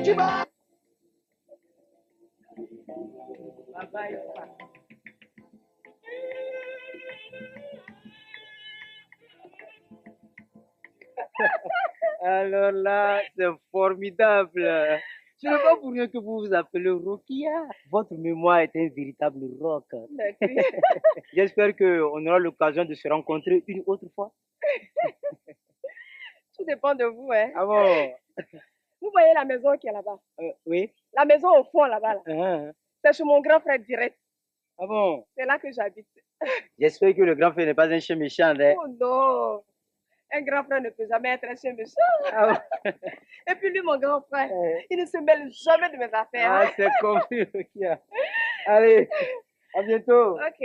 Tu vas. Alors là, c'est formidable. Ce n'est pas pour rien que vous vous appelez Rokia. Votre mémoire est un véritable rock. Merci. J'espère qu'on aura l'occasion de se rencontrer une autre fois. Tout dépend de vous, hein. Ah bon? Vous voyez la maison qui est là-bas? Oui. La maison au fond là-bas, là. C'est chez mon grand frère direct. Ah bon? C'est là que j'habite. J'espère que le grand frère n'est pas un chien méchant. Hein? Oh non! Un grand frère ne peut jamais être un chien méchant. Ah bon? Et puis lui, mon grand frère, il ne se mêle jamais de mes affaires. Ah, c'est compris, Rokia. Allez, à bientôt. Ok.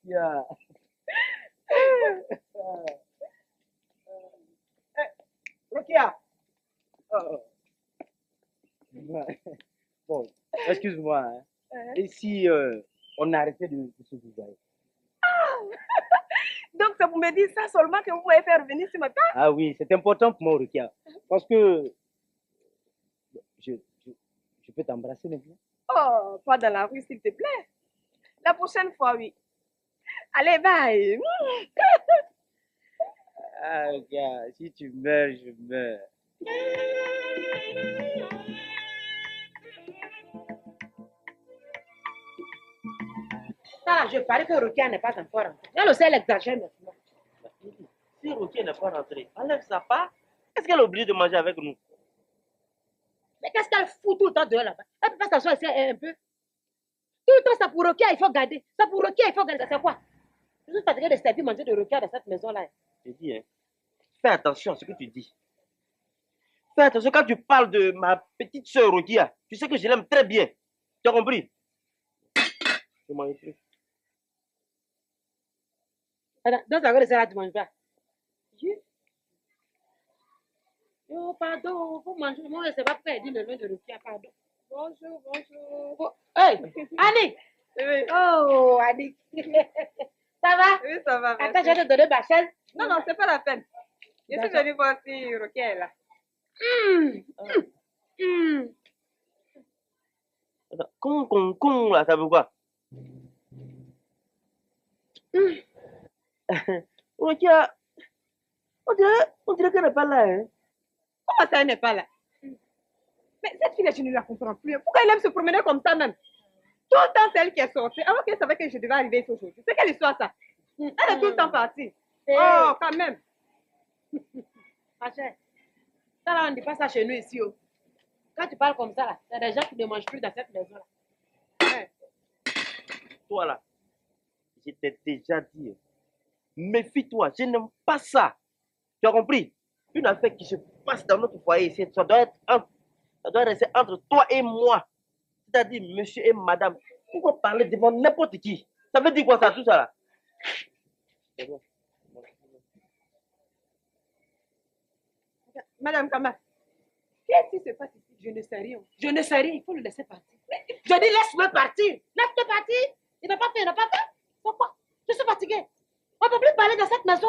Rokia. Rokia. Bon, excuse-moi. Hein. Et si on arrêtait de se vous Donc, ça vous me dit ça seulement que vous pouvez faire venir ce matin? Ah oui, c'est important pour moi, Rukia. Parce que je peux t'embrasser maintenant. Oh, pas dans la rue, s'il te plaît. La prochaine fois, oui. Allez, bye. Ah, gars, si tu meurs, je meurs. Ah, je parie que Rukia n'est pas encore rentrée. Elle aussi, elle exagère maintenant. Si Rukia n'est pas rentrée, enlève sa part. Est-ce qu'elle a oublié de manger avec nous? Mais qu'est-ce qu'elle fout tout le temps dehors là-bas? Elle peut pas s'asseoir ici un peu. Tout le temps, c'est pour Rukia, il faut garder. C'est pour Rukia, il faut garder. C'est quoi? Je suis fatiguée de servir manger de Rukia dans cette maison-là. Je dis, hein, fais attention à ce que tu dis. Fais attention quand tu parles de ma petite soeur Rukia. Tu sais que je l'aime très bien. Tu as compris? Je ne mange plus. Dans ta gueule, c'est là, tu manges pas. Oh, pardon, vous mangez. Moi, je ne sais pas pourquoi elle dit le nom de Rukia, pardon. Bonjour, bonjour. Oh, hey, Annick! Oui. Oh, Annick. Ça va? Oui, ça va. Attends, je vais te donner ma chaise. Non, non, c'est pas la peine. Je suis venue voir si Rokia est là. Con, là, ça veut quoi? Rukia, on dirait qu'elle n'est pas là, hein? Comment ça, elle n'est pas là? Mais cette fille-là, je ne la comprends plus. Pourquoi elle aime se promener comme ça même? Tout le temps, c'est elle qui est sortie. Alors qu'elle savait que je devais arriver ici aujourd'hui. C'est quelle histoire ça? Elle est tout le temps partie. Oh, quand même. Ma chère, ça là, on ne dit pas ça chez nous ici. Oh. Quand tu parles comme ça, là, il y a des gens qui ne mangent plus dans cette maison-là. Ouais. Toi là, je t'ai déjà dit, méfie-toi, je n'aime pas ça. Tu as compris? Une affaire qui se passe dans notre foyer ici, ça doit rester entre toi et moi. C'est-à-dire monsieur et madame. Pourquoi parler devant n'importe qui? Ça veut dire quoi ça, tout ça là? Madame Kama, qu'est-ce qui se passe ici? Je ne sais rien. Je ne sais rien, il faut le laisser partir. Je dis laisse-le partir. Laisse-le partir. Il n'a pas fait, il n'a pas fait. Pourquoi? Je suis fatiguée. On ne peut plus parler dans cette maison.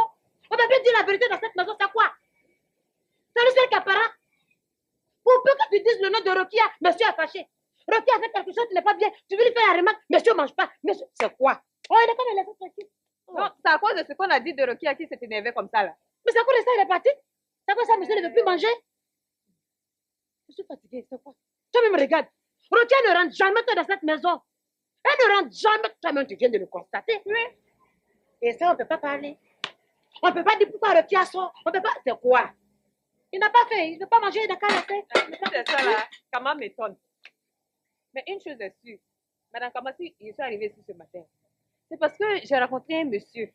On ne peut plus dire la vérité dans cette maison. C'est quoi? C'est le seul capara. Pour peu que tu dises le nom de Rokia, monsieur est fâché. Rokia a fait quelque chose qui n'est pas bien. Tu veux lui faire la remarque, monsieur ne mange pas. Monsieur, c'est quoi? Oh, il est comme il est tranquille. Non, c'est à cause de ce qu'on a dit de Rokia qui s'est énervé comme ça là. Mais c'est à cause de ça, il est parti. C'est à cause de ça, monsieur ne veut plus manger. Je suis fatiguée, c'est quoi? Toi-même, regarde. Rokia ne rentre jamais dans cette maison. Elle ne rentre jamais. Toi-même, tu viens de le constater. Oui. Et ça, on ne peut pas parler. On ne peut pas dire pourquoi Rokia sort. On ne peut pas. C'est quoi? Il n'a pas fait. Il ne veut pas manger. Il n'a qu'à laisser. C'est ça là. Kama m'étonne. Mais une chose est sûre. Madame Kama, si je suis arrivée ici ce matin, c'est parce que j'ai rencontré un monsieur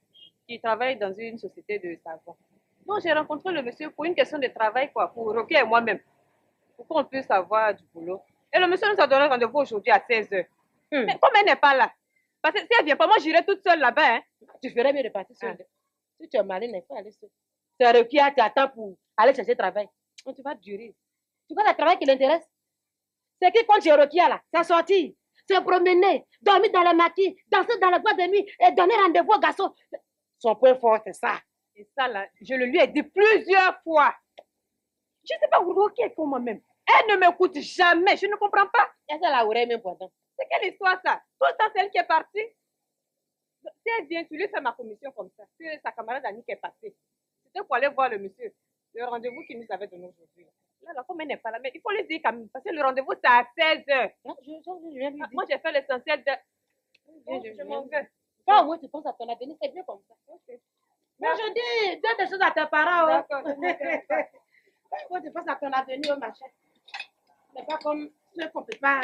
qui travaille dans une société de savon. Donc, j'ai rencontré le monsieur pour une question de travail, quoi, pour Rokia et moi-même. Pour qu'on puisse avoir du boulot. Et le monsieur nous a donné rendez-vous aujourd'hui à 16h. Mais comme elle n'est pas là, parce que si elle ne vient pas, moi j'irai toute seule là-bas. Hein. Tu ferais mieux de partir seule. Si tu es malin, il faut aller seule. C'est Rokia qui attend pour aller chercher travail. Donc, tu vas durer. Tu vois le travail qui l'intéresse? C'est qui compte chez Rokia là? C'est sortir, se promener, dormir dans le maquis, danser dans la boîte de nuit et donner rendez-vous aux garçons. Son point fort, c'est ça. Et ça là, je le lui ai dit plusieurs fois. Je ne sais pas où Rokia est comme moi-même. Elle ne m'écoute jamais, je ne comprends pas. Est-ce qu'elle a oreille même pourtant? C'est quelle histoire ça? Tout le temps, c'est elle qui est partie. Si elle vient, tu lui fais ma commission comme ça. C'est sa camarade Annie qui est passée. C'était pour aller voir le monsieur. Le rendez-vous qu'il nous avait donné aujourd'hui. Là, comme elle n'est pas là, mais il faut lui dire quand même, parce que le rendez-vous, c'est à 16h. Moi, j'ai fait l'essentiel de... Je m'en vais. Toi, au moins, tu penses à ton avenir, c'est bien comme ça. Okay. Moi, je dis, donne des choses à tes parents. D'accord. Moi, tu penses à ton avenir, ma chère. C'est pas comme ceux qu'on ne peut pas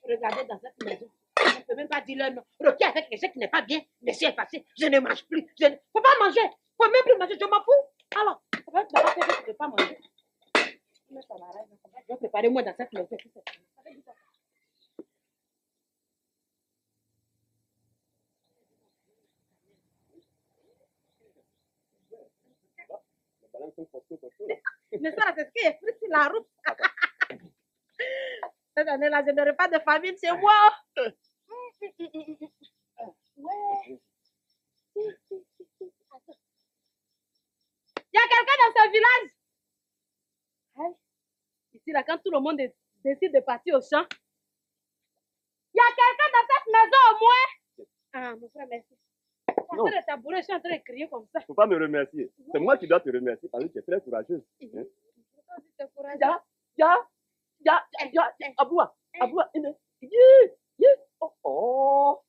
regarder dans cette maison. On ne peut même pas dire leur nom. Rocky avec quelque chose qui n'est pas bien. Monsieur est passé. Je ne mange plus. Je ne faut pas manger. Il ne faut même plus manger. Je m'en fous. Alors, ça va être d'abord que je ne peux pas manger. Je vais préparer moi dans cette maison. Mais ça, c'est ce qui est pris sur la route. Cette année-là, je n'aurai pas de famine chez moi. Ouais. Il y a quelqu'un dans ce village. Hey. Ici, là, quand tout le monde décide de partir au champ, il y a quelqu'un dans cette maison au moins. Ah, mon frère, merci. Non. Je suis en train de tabourer, je suis en train de crier comme ça. Il ne faut pas me remercier. C'est moi qui dois te remercier parce que tu es très courageuse. Hein? Aboua. Oh.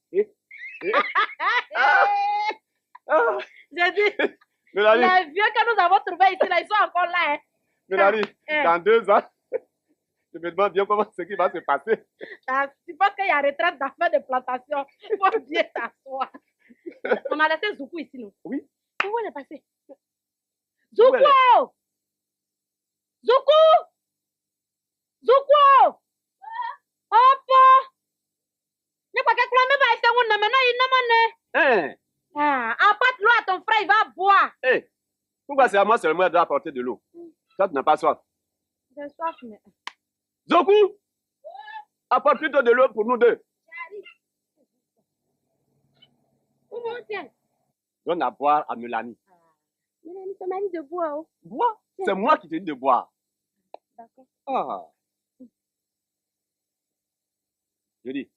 J'ai dit, Mélanie, les vieux que nous avons trouvés ici, là, ils sont encore là. Hein. Mélanie, dans 2 ans, je me demande bien comment ce qui va se passer. Ah, tu penses qu'il y a retraite d'affaires de plantation? Il faut bien t'asseoir. On a laissé Zoukou ici, non? Oui. Où elle est passée? Zoukou! Zoukou! Zoukou! Opo! Ne pas que même pas été où maintenant il n'a Hein? ah, apporte l'eau à ton frère, il va boire. Hey, pourquoi c'est à moi seulement de apporter de l'eau? Toi, tu n'as pas soif. J'ai soif, mais. Zoku, apporte plutôt de l'eau pour nous deux. Où tiens? Donne à boire à Mélanie. Mélanie, ton mari de boire. Oh. Bois? C'est moi qui te dis de boire. D'accord. Ah. Je dis,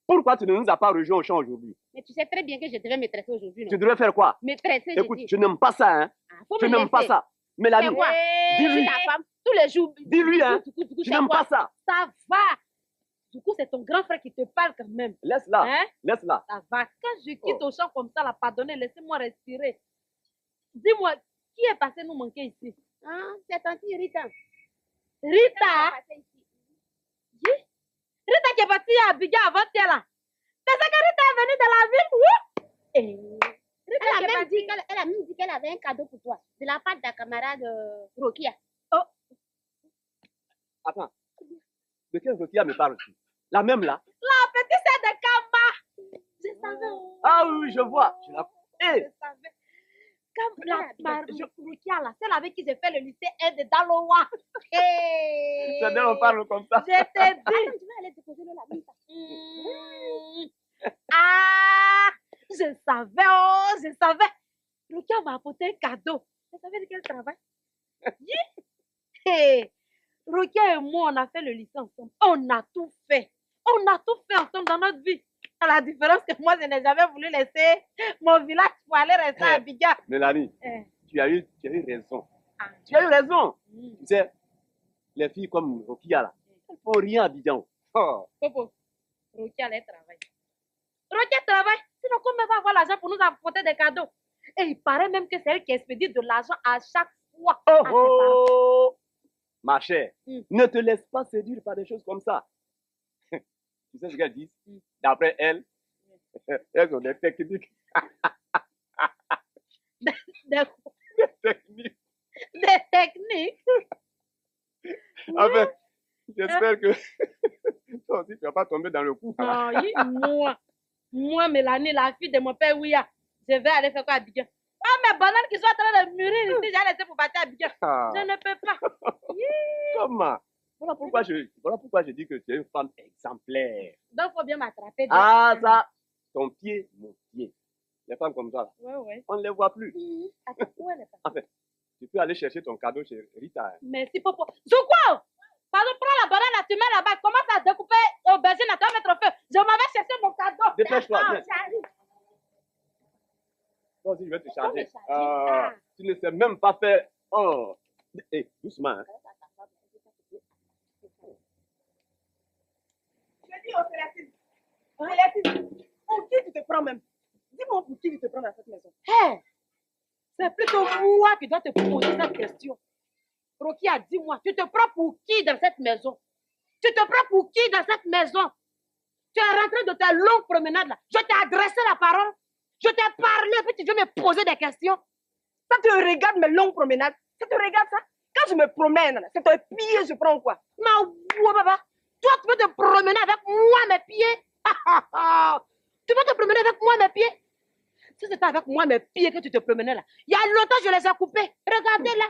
pourquoi tu ne nous as pas rejoints au champ aujourd'hui? Mais tu sais très bien que je devais me traiter aujourd'hui, non? Tu devrais faire quoi? Me traiter, Écoute, je dis. je n'aime pas ça, hein. Ah, faut Je me n'aime pas laisser. ça. Mélanie, C'est quoi? dis-lui. Ta femme, tous les jours. Dis-lui, hein. Du coup, Je c'est n'aime quoi? pas ça. Ça va. Du coup, c'est ton grand frère qui te parle quand même. Laisse-la. Hein? Laisse-la. Ça va. Quand je quitte au champ comme ça, là, pardonnez, laissez-moi respirer. Dis-moi, qui est passé nous manquer ici? Hein? C'est tante Rita. Rita? Rita qui est partie à Abidjan avant-hier là. C'est ça que Rita est venue de la ville, oui? Elle a même dit qu'elle avait un cadeau pour toi, de la part de ta camarade Rokia. Oh. Attends. De quelle Rokia me parles-tu? La même là? La petite sœur de Kamba. Je savais. Ah oui, je vois. Je la... Hey. Je savais. Comme la Rokia là, celle avec qui j'ai fait le lycée est de Daloa. Hey. C'est d'elle on parle comme ça. Je t'ai dit. Attends, tu vas aller déposer le la Ah, je savais, oh, je savais. Rokia m'a apporté un cadeau. Tu savais de quel travail? Hey, Rokia et moi, on a fait le lycée ensemble. On a tout fait. On a tout fait ensemble dans notre vie. À la différence que moi, je n'ai jamais voulu laisser mon village pour aller rester à Abidjan. Mélanie, tu as eu raison. Ah. Tu as eu raison. Tu sais, les filles comme Rokia là, elles ne font rien à Abidjan. Oh. Popo, Rokia, elle travaille. Rokia travaille. Sinon, comment elle va avoir l'argent pour nous apporter des cadeaux? Et il paraît même que c'est elle qui expédie de l'argent à chaque fois. Oh, oh. Ma chère, Mm. ne te laisse pas séduire par des choses comme ça. Tu sais ce qu'elles disent? D'après elles, elles ont des techniques. Des techniques. Des techniques. Enfin, j'espère que toi aussi tu vas pas tomber dans le coup. Ah, oui, moi, Mélanie, la fille de mon père, oui, je vais aller faire quoi à Abidjan? Ah, mes bananes qui sont en train de mûrir ici, j'ai laissé pour partir à Abidjan. Ah. Je ne peux pas. Comment? Voilà pourquoi je dis que tu es une femme exemplaire. Donc, il faut bien m'attraper. Ah, ça, ton pied, mon pied. Les femmes comme ça, là, Ouais. on ne les voit plus. Attends, où elle est passée? Enfin, Tu peux aller chercher ton cadeau chez Rita. Hein. Merci, Popo. Zoukou! Pardon, prends la banane, là, tu mets là-bas. Commence à découper aubergine, là, tu vas mettre au feu. Je m'en vais chercher mon cadeau. Dépêche-toi, Attends, viens. j'arrive. Toi aussi, je vais te Comment charger. me charger? Tu ne sais même pas faire. Oh. Hey, doucement. Hein. Je dis, oh, Célestine. Célestine, pour qui tu te prends même? Dis-moi pour qui tu te prends dans cette maison. Hé! C'est plutôt moi qui dois te poser cette question. Rokia, dis-moi, tu te prends pour qui dans cette maison? Tu te prends pour qui dans cette maison? Tu es rentré de ta longue promenade là. Je t'ai adressé la parole. Je t'ai parlé, puis tu veux me poser des questions. Ça te regarde mes longues promenades. Ça te regarde ça? Quand je me promène, c'est un pied, je prends quoi? Ma ouah, baba. Toi, tu veux te promener avec moi, mes pieds? Tu veux te promener avec moi, mes pieds? Si c'était avec moi, mes pieds que tu te promenais là, il y a longtemps, je les ai coupés. Regardez là.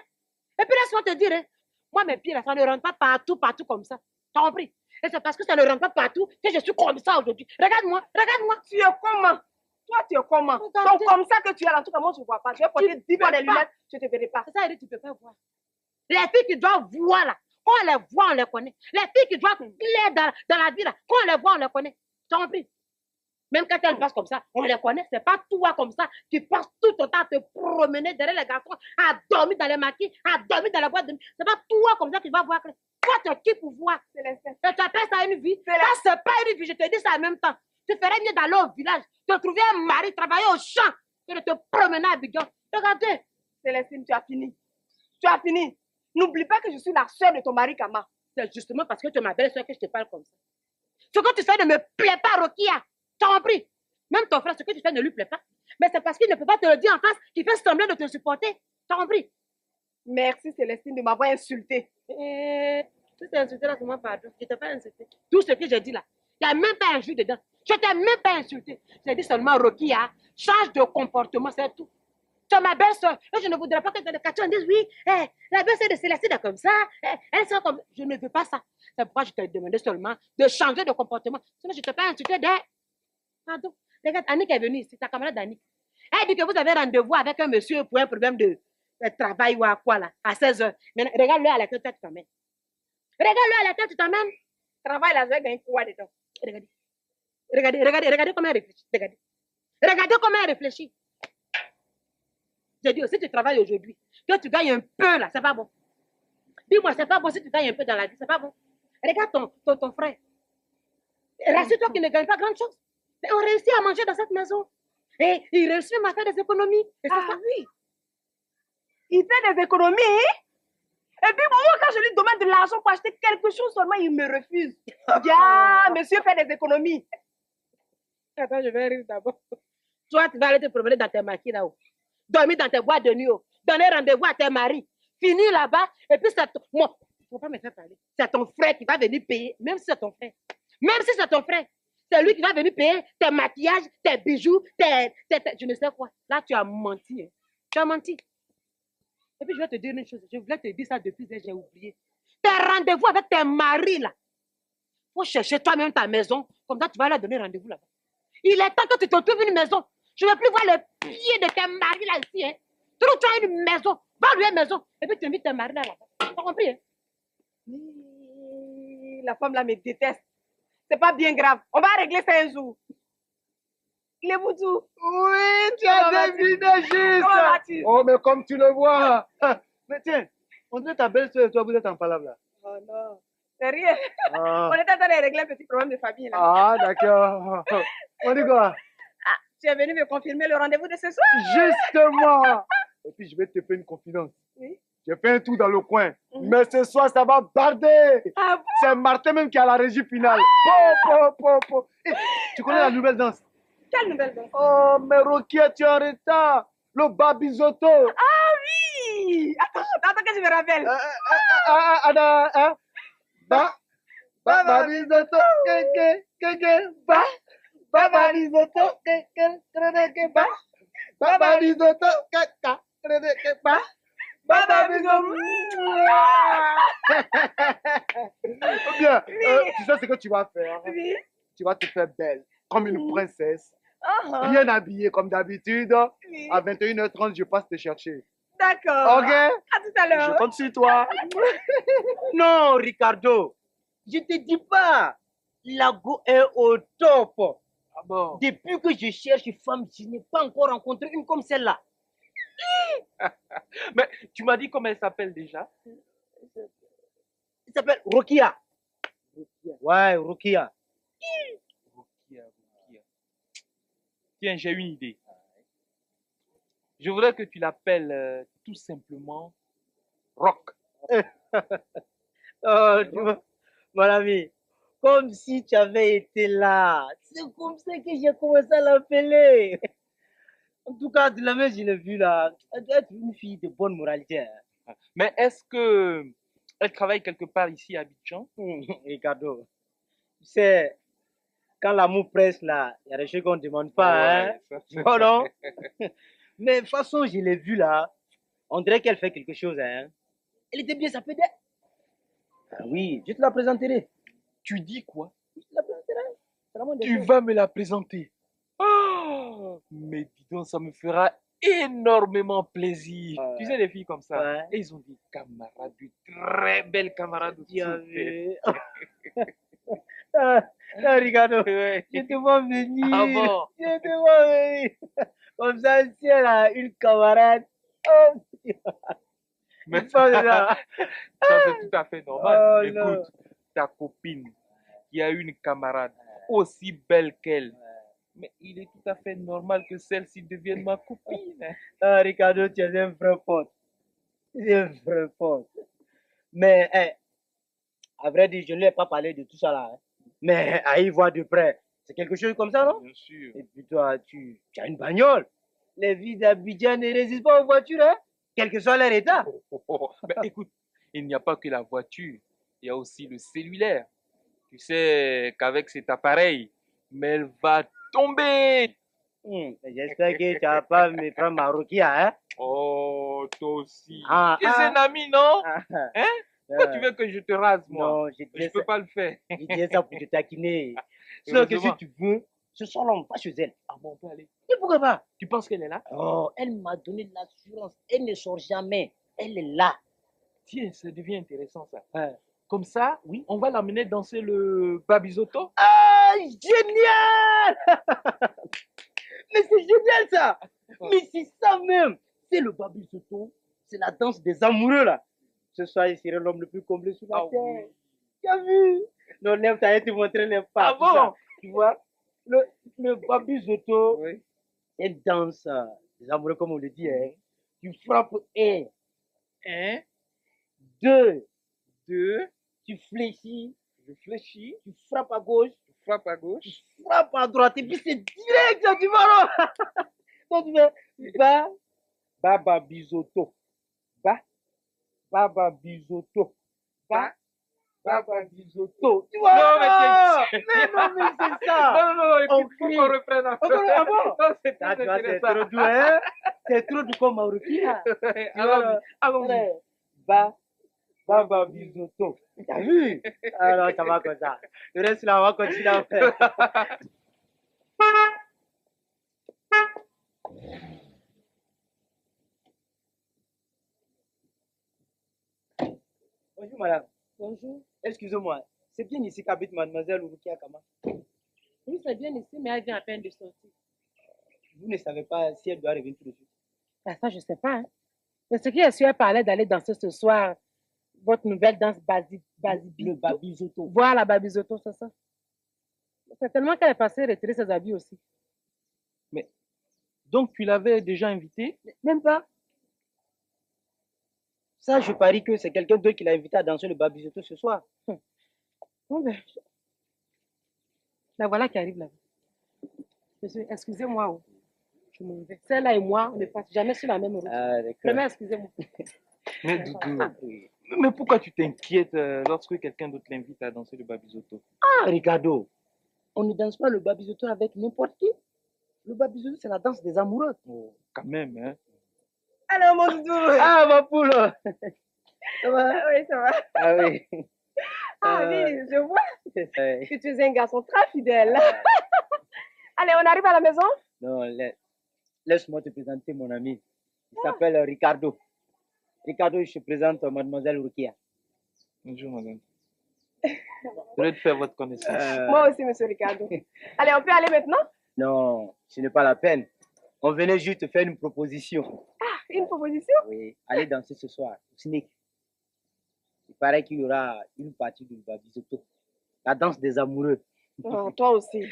Et puis laisse-moi te dire, hein, moi, mes pieds là, ça ne rentre pas partout comme ça. T'as compris? Et c'est parce que ça ne rentre pas partout que je suis comme ça aujourd'hui. Regarde-moi, regarde-moi. Tu es comment? Toi, tu es comment? Regardez. Donc, comme ça que tu es là, en tout cas, moi, je ne vois pas. Je vais porter 10 fois peux des pas. lunettes, je ne te verrai pas. C'est ça, Eric, tu ne peux pas voir. Les filles qui doivent voir là, quand on les voit, on les connaît. Les filles qui doivent plaire dans la vie là, quand on les voit, on les connaît. T'as compris? Même quand elles passent comme ça, on les connaît. C'est pas toi comme ça qui passes tout ton temps à te promener derrière les garçons, à dormir dans les maquis, à dormir dans la boîte de nuit. C'est pas toi comme ça qui vas voir. Toi, tu es qui pour voir? Célestin. Et tu appelles ça une vie? Ça, c'est pas une vie. Je te dis ça en même temps. Tu ferais mieux d'aller au village, te trouver un mari, travailler au champ, que de te promener à Abidjan. Regardez. Célestine, tu as fini. Tu as fini. N'oublie pas que je suis la soeur de ton mari, Kama. C'est justement parce que tu es ma belle-soeur que je te parle comme ça. Ce que tu fais ne me plaît pas, Rokia. Tu as compris? Même ton frère, ce que tu fais ne lui plaît pas. Mais c'est parce qu'il ne peut pas te le dire en face qu'il fait semblant de te supporter. Tu as compris? Merci, Célestine, de m'avoir insulté. Tu t'es insulté là, c'est moi, pardon. Je ne t'ai pas insulté. Tout ce que j'ai dit là, il n'y a même pas un jus dedans. Je ne t'ai même pas insulté. J'ai dit seulement, Rokia, change de comportement, c'est tout. Tu es ma belle-soeur. Et je ne voudrais pas que dans le quartier on dise oui, la belle-soeur de Célestine est comme ça. Elle sort comme. Je ne veux pas ça. C'est pourquoi je t'ai demandé seulement de changer de comportement. Sinon, je ne t'ai pas insulté d'air. Pardon. Regarde, Annick est venue ici, ta camarade Annick. Elle dit que vous avez rendez-vous avec un monsieur pour un problème de travail ou à quoi là, à 16h. Mais regarde-le à laquelle tu t'emmènes. Regarde-le à laquelle tu t'emmènes. Travail là, je vais gagner quoi dedans? Regardez comment elle réfléchit. Regardez comment elle réfléchit. J'ai dit, si tu travailles aujourd'hui, que tu gagnes un peu là, c'est pas bon. Dis-moi, c'est pas bon si tu gagnes un peu dans la vie, c'est pas bon. Regarde ton frère. Rassure-toi qu'il ne gagne pas grand-chose. Mais on réussit à manger dans cette maison. Et il réussit même à faire des économies. Et c'est ça. Oui. Il fait des économies. Et puis, moi, quand je lui demande de l'argent pour acheter quelque chose seulement, il me refuse. Ya, monsieur fait des économies. Attends, je vais rire d'abord. Toi, tu vas aller te promener dans tes maquis là-haut. Dormir dans tes boîtes de nuit. Donner rendez-vous à tes maris. Finir là-bas. Et puis, c'est ton... Moi, il ne faut pas me faire parler. C'est ton frère qui va venir payer. Même si c'est ton frère. Même si c'est ton frère. C'est lui qui va venir payer tes maquillages, tes bijoux, je ne sais quoi. Là, tu as menti. Hein. Tu as menti. Et puis, je vais te dire une chose. Je voulais te dire ça depuis que j'ai oublié. Tes rendez-vous avec tes maris, là. Il faut chercher toi-même ta maison. Comme ça, tu vas leur donner rendez-vous là-bas. Il est temps que tu te trouves une maison. Je ne veux plus voir les pieds de tes maris là ici. Hein. Trouve-toi une maison. Va lui une maison. Et puis, tu invites tes maris là-bas. Tu as compris, hein? La femme là me déteste. C'est pas bien grave. On va régler ça un jour. Il est Boudou. Oui, tu as deviné juste. Comment vas-tu? Oh, mais comme tu le vois. Mais tiens, on dirait ta belle-soeur et toi, vous êtes en palabre là. Oh non. C'est rien. Ah, On était en train de régler un petit problème de famille là. ah d'accord. On dit quoi? Tu es venu me confirmer le rendez-vous de ce soir? Justement. Et puis, je vais te faire une confidence. Oui. J'ai fait un tour dans le coin. Mais ce soir, ça va barder. Ah bon? C'est Martin même qui a la régie finale. Eh, tu connais la nouvelle danse? Quelle nouvelle danse? Oh, mais Rokia, tu es en retard. Le Babizotto. Ah oui! Attends que je me rappelle. Babizotto. Babizotto. Babizotto. Bien, tu sais ce que tu vas faire. Oui. Tu vas te faire belle, comme une princesse, Uh-huh. bien habillée comme d'habitude. Oui. À 21h30, je passe te chercher. D'accord. Ok? À tout à Je l'heure. compte sur toi. Non, Ricardo. Je te dis pas. La go est au top. Ah bon? Depuis que je cherche une femme, je n'ai pas encore rencontré une comme celle-là. Mais tu m'as dit comment elle s'appelle déjà? Elle s'appelle Rokia. Ouais, Rokia. Rukia, Rukia. Tiens, j'ai une idée. Je voudrais que tu l'appelles tout simplement Rock. Oh, tu vois, mon ami, comme si tu avais été là. C'est comme ça que j'ai commencé à l'appeler. En tout cas, de la même, je l'ai vue là. Elle doit être une fille de bonne moralité. Mais est-ce que elle travaille quelque part ici à Abidjan? Ricardo, tu sais, quand l'amour presse là, il y a des choses qu'on ne demande pas. Hein? Ouais, ça, c'est Oh vrai. non? Mais de toute façon, je l'ai vue là. On dirait qu'elle fait quelque chose. Hein? Elle était bien sapée d'elle. Ah oui, je te la présenterai. Tu dis quoi? Je te la présenterai. C'est vraiment des Tu choses. vas me la présenter. Ah, mais dis donc, ça me fera énormément plaisir. Ouais. Tu sais, les filles comme ça, Ouais. ils ont des camarades, de très belles camarades Tu as aussi. vu? Ah, Ricardo, Ouais. je te vois venir. Ah bon? Je te vois venir. Comme ça, si elle a une camarade. Oh, Mais il parle de ça. ça, c'est tout à fait normal. Oh, non. Écoute, ta copine qui a une camarade aussi belle qu'elle, mais il est tout à fait normal que celle-ci devienne ma copine. Ah, Ricardo, tu es un vrai pote. Tu es un vrai pote. Mais, à vrai dire, je ne lui ai pas parlé de tout ça là. Hein. Mais à y voir de près, c'est quelque chose comme ça, non? Bien sûr. Et puis toi, tu as une bagnole. Les filles d'Abidjan ne résistent pas aux voitures, hein? Quel que soit leur état. Mais écoute, il n'y a pas que la voiture, il y a aussi le cellulaire. Tu sais qu'avec cet appareil, mais elle va tomber. J'espère que tu vas pas me prendre ma Rokia, hein? Oh, toi aussi. Ah, Tu es un ami, non? ah, Hein? Pourquoi tu veux que je te rase, moi? non, je Je disais peux ça, pas le faire. je disais ça pour te taquiner. Sauf que si Heureusement. tu veux, ce soir-là, on va chez elle. Ah bon, on peut aller. Et pourquoi pas? Tu penses qu'elle est là? Oh, elle m'a donné l'assurance. Elle ne sort jamais. Elle est là. Tiens, ça devient intéressant, ça. Hein. Comme ça, oui, on va l'amener danser le Babizotto. Ah, génial! Mais c'est génial ça! Mais c'est ça même! C'est le Babizotto, c'est la danse des amoureux là. Ce soir, il serait l'homme le plus comblé sur la Ah terre. oui. Tu as vu? Non, lève ta te montrer les pas. Ah tout ça. bon? Tu vois? Le Babizotto, Oui. c'est une danse des amoureux comme on le dit. Hein. Tu frappes un, Un, deux, deux, tu fléchis, je fléchis, tu frappes à gauche, je frappe à gauche. tu frappes à droite et puis c'est direct ça, tu vois non? Donc tu fais ba, baba bisoto, ba, baba bisoto, ba, baba bisoto. Tu vois Non, mais mais c'est ça. Non, non, non, il On faut crie. qu'on reprenne un peu. Ah bon? Non, c'est Ah, très tu vois, c'est intéressant. trop doux, hein? C'est trop doux comme Mauricia. Allons-y, allons-y. Ouais. Ba, baba bisoto. T'as vu? Alors, ça va comme ça. Le reste, là, on va continuer à faire. Bonjour, madame. Bonjour. Excusez-moi. C'est bien ici qu'habite mademoiselle Urukia Kama. Oui, c'est bien ici, mais elle vient à peine de sortir. Vous ne savez pas si elle doit revenir tout de suite. Ah, ça, je ne sais pas. Hein. Mais ce qui est sûr, elle parlait d'aller danser ce soir. Votre nouvelle danse Le babizoto. Voilà, Babizoto, c'est ça. C'est tellement qu'elle est passée retirer ses habits aussi. Donc, tu l'avais déjà invité? Même pas. Ça, je parie que c'est quelqu'un d'autre qui l'a invité à danser le babizoto ce soir. Bon, ben, la voilà qui arrive là. Monsieur, excusez-moi. Oh. Je m'en vais. Celle-là et moi, on ne passe jamais sur la même route. Ah, d'accord. Vraiment, excusez-moi. Mais Doudou, Oui. mais pourquoi tu t'inquiètes lorsque quelqu'un d'autre l'invite à danser le Babizotto? Ah, Ricardo, on ne danse pas le babizoto avec n'importe qui. Le babizoto, c'est la danse des amoureux. Oh, quand même, hein? Alors, mon doudou. Ah, ma poule. Ça va? Ah oui, ça va. Ah oui. Ah oui, je vois Ouais. que tu es un garçon très fidèle. Allez, on arrive à la maison? Non, laisse-moi te présenter mon ami. Il s'appelle Ricardo. Ricardo, je te présente mademoiselle Rukia. Bonjour, madame. Heureux de faire votre connaissance. Moi aussi, monsieur Ricardo. Allez, on peut aller maintenant? Non, ce n'est pas la peine. On venait juste te faire une proposition. Ah, une proposition? Oui, allez danser ce soir au Sneak. Il paraît qu'il y aura une partie du Babizotto. La danse des amoureux. Oh, toi aussi.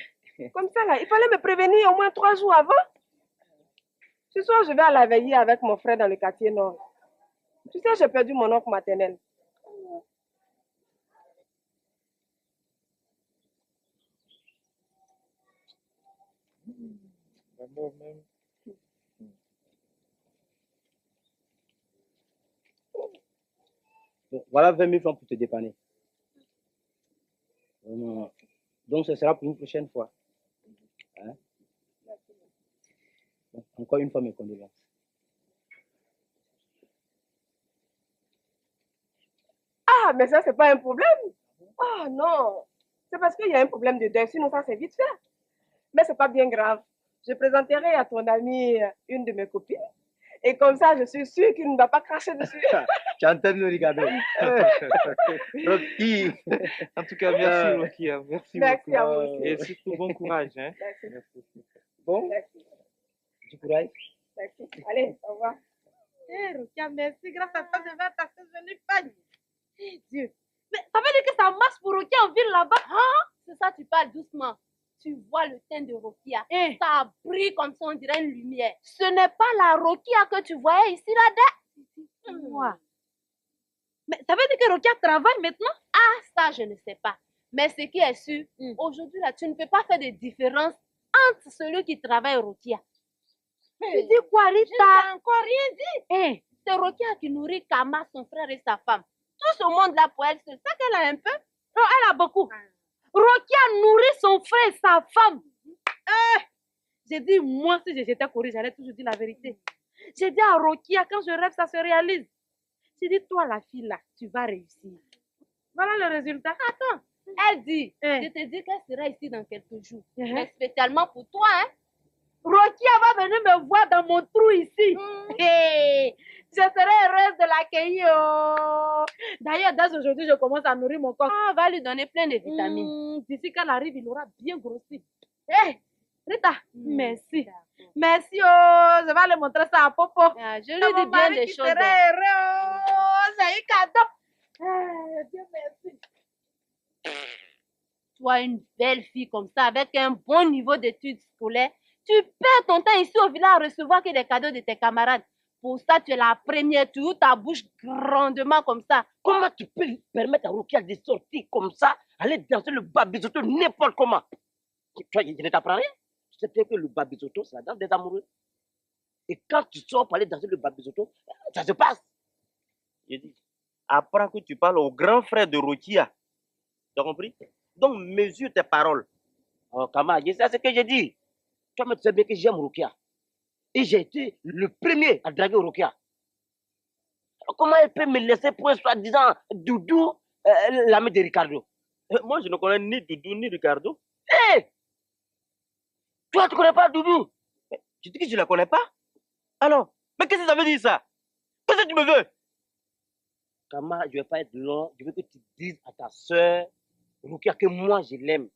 Comme ça, là, il fallait me prévenir au moins 3 jours avant. Ce soir, je vais à la veillée avec mon frère dans le quartier nord. Tu sais, j'ai perdu mon oncle maternel. D'abord même. Bon, voilà 20 000 francs pour te dépanner. Vraiment. Donc, ce sera pour une prochaine fois. Hein? Bon, encore une fois, mes condoléances. Ah, mais ça, c'est pas un problème. Ah, non. C'est parce qu'il y a un problème de deuil. Sinon, ça, c'est vite fait. Mais c'est pas bien grave. Je présenterai à ton ami une de mes copines. Et comme ça, je suis sûre qu'il ne va pas cracher dessus. Tu entends, Ricardo? Rocky. En tout cas, merci, Rukia. Merci Merci beaucoup. à vous aussi. Et surtout, bon courage. Hein. Merci. Merci. Bon, Merci. du courage. Merci. Allez, au revoir. Rukia, merci. Grâce à toi, je vais attacher ce jolie femme. Dieu. Mais ça veut dire que ça marche pour Rukia en ville là-bas? Hein? C'est ça, tu parles doucement. Tu vois le teint de Rukia. Ça brille comme ça, on dirait une lumière. Ce n'est pas la Rukia que tu voyais ici là-dedans. Moi. Mais ça veut dire que Rukia travaille maintenant? Ah, ça, je ne sais pas. Mais ce qui est sûr, aujourd'hui, là, tu ne peux pas faire de différence entre celui qui travaille et Rukia. Tu dis quoi, Rita? Je n'ai encore rien dit. C'est Rukia qui nourrit Kama, son frère et sa femme. Tout ce monde-là pour elle, c'est ça qu'elle a un peu? Non, elle a beaucoup. Rukia nourrit son frère et sa femme. J'ai dit, moi, si j'étais Corée, j'allais toujours dire la vérité. J'ai dit à Rukia, quand je rêve, ça se réalise. J'ai dit, toi, la fille là, tu vas réussir. Voilà le résultat. Attends, elle dit, je te dis qu'elle sera ici dans quelques jours. Mais spécialement pour toi, hein. Rukia va venir me voir dans mon trou ici. Hey, je serai heureuse de l'accueillir. Oh. D'ailleurs, dès aujourd'hui, je commence à nourrir mon corps. Ah, va lui donner plein de vitamines. D'ici qu'elle arrive, il aura bien grossi. Hey, Rita, merci. Merci, oh, je vais aller montrer ça à Popo. Ah, je lui dis bien des choses. Oh, c'est un cadeau. Dieu merci. Toi, une belle fille comme ça, avec un bon niveau d'études scolaires, tu perds ton temps ici au village à recevoir que des cadeaux de tes camarades. Pour ça, tu es la première, tu ouvres ta bouche grandement comme ça. Comment tu peux permettre à Rukia de sortir comme ça, aller danser le Babizotto n'importe comment? Tu vois, je ne t'apprends rien. Tu sais bien que le Babizotto, c'est la danse des amoureux. Et quand tu sors pour aller danser le Babizotto, ça se passe. J'ai dit, apprends que tu parles au grand frère de Rukia. Tu as compris? Donc, mesure tes paroles. Oh, Kama, c'est ce que j'ai dit. Toi, tu sais bien que j'aime Rukia. Et j'ai été le premier à draguer Rukia. Alors, comment elle peut me laisser pour un soi-disant Doudou, l'ami de Ricardo? Moi, je ne connais ni Doudou ni Ricardo. Hé! Toi, tu ne connais pas Doudou? Tu dis que je ne la connais pas? Alors, mais qu'est-ce que ça veut dire ça? Qu'est-ce que tu me veux? Kama, je ne vais pas être long. Je veux que tu dises à ta soeur Rukia que moi, je l'aime.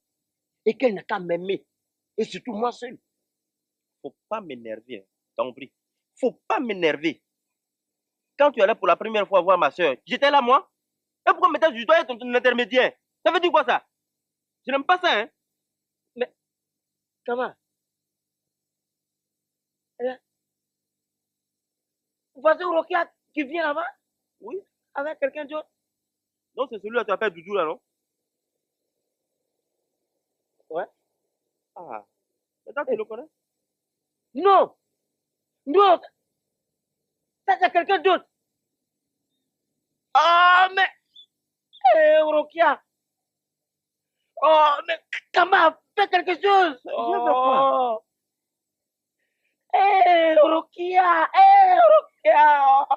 Et qu'elle n'a qu'à m'aimer. Et surtout moi seul. Faut pas m'énerver. T'as compris? Faut pas m'énerver. Quand tu allais pour la première fois voir ma soeur, j'étais là, moi. Et pourquoi maintenant je dois être ton intermédiaire? Ça veut dire quoi ça? Je n'aime pas ça, hein? Mais, Kama, voici Rukia qui vient là-bas? Oui. Avec quelqu'un d'autre? Donc c'est celui-là qui t'appelle Doudou là, non? Ouais. Ah. Maintenant tu le connais? Non! Non! Ça c'est quelqu'un d'autre! Oh, mais... Rukia! Oh, mais Kama, fais quelque chose! Oh! Rukia! Rukia!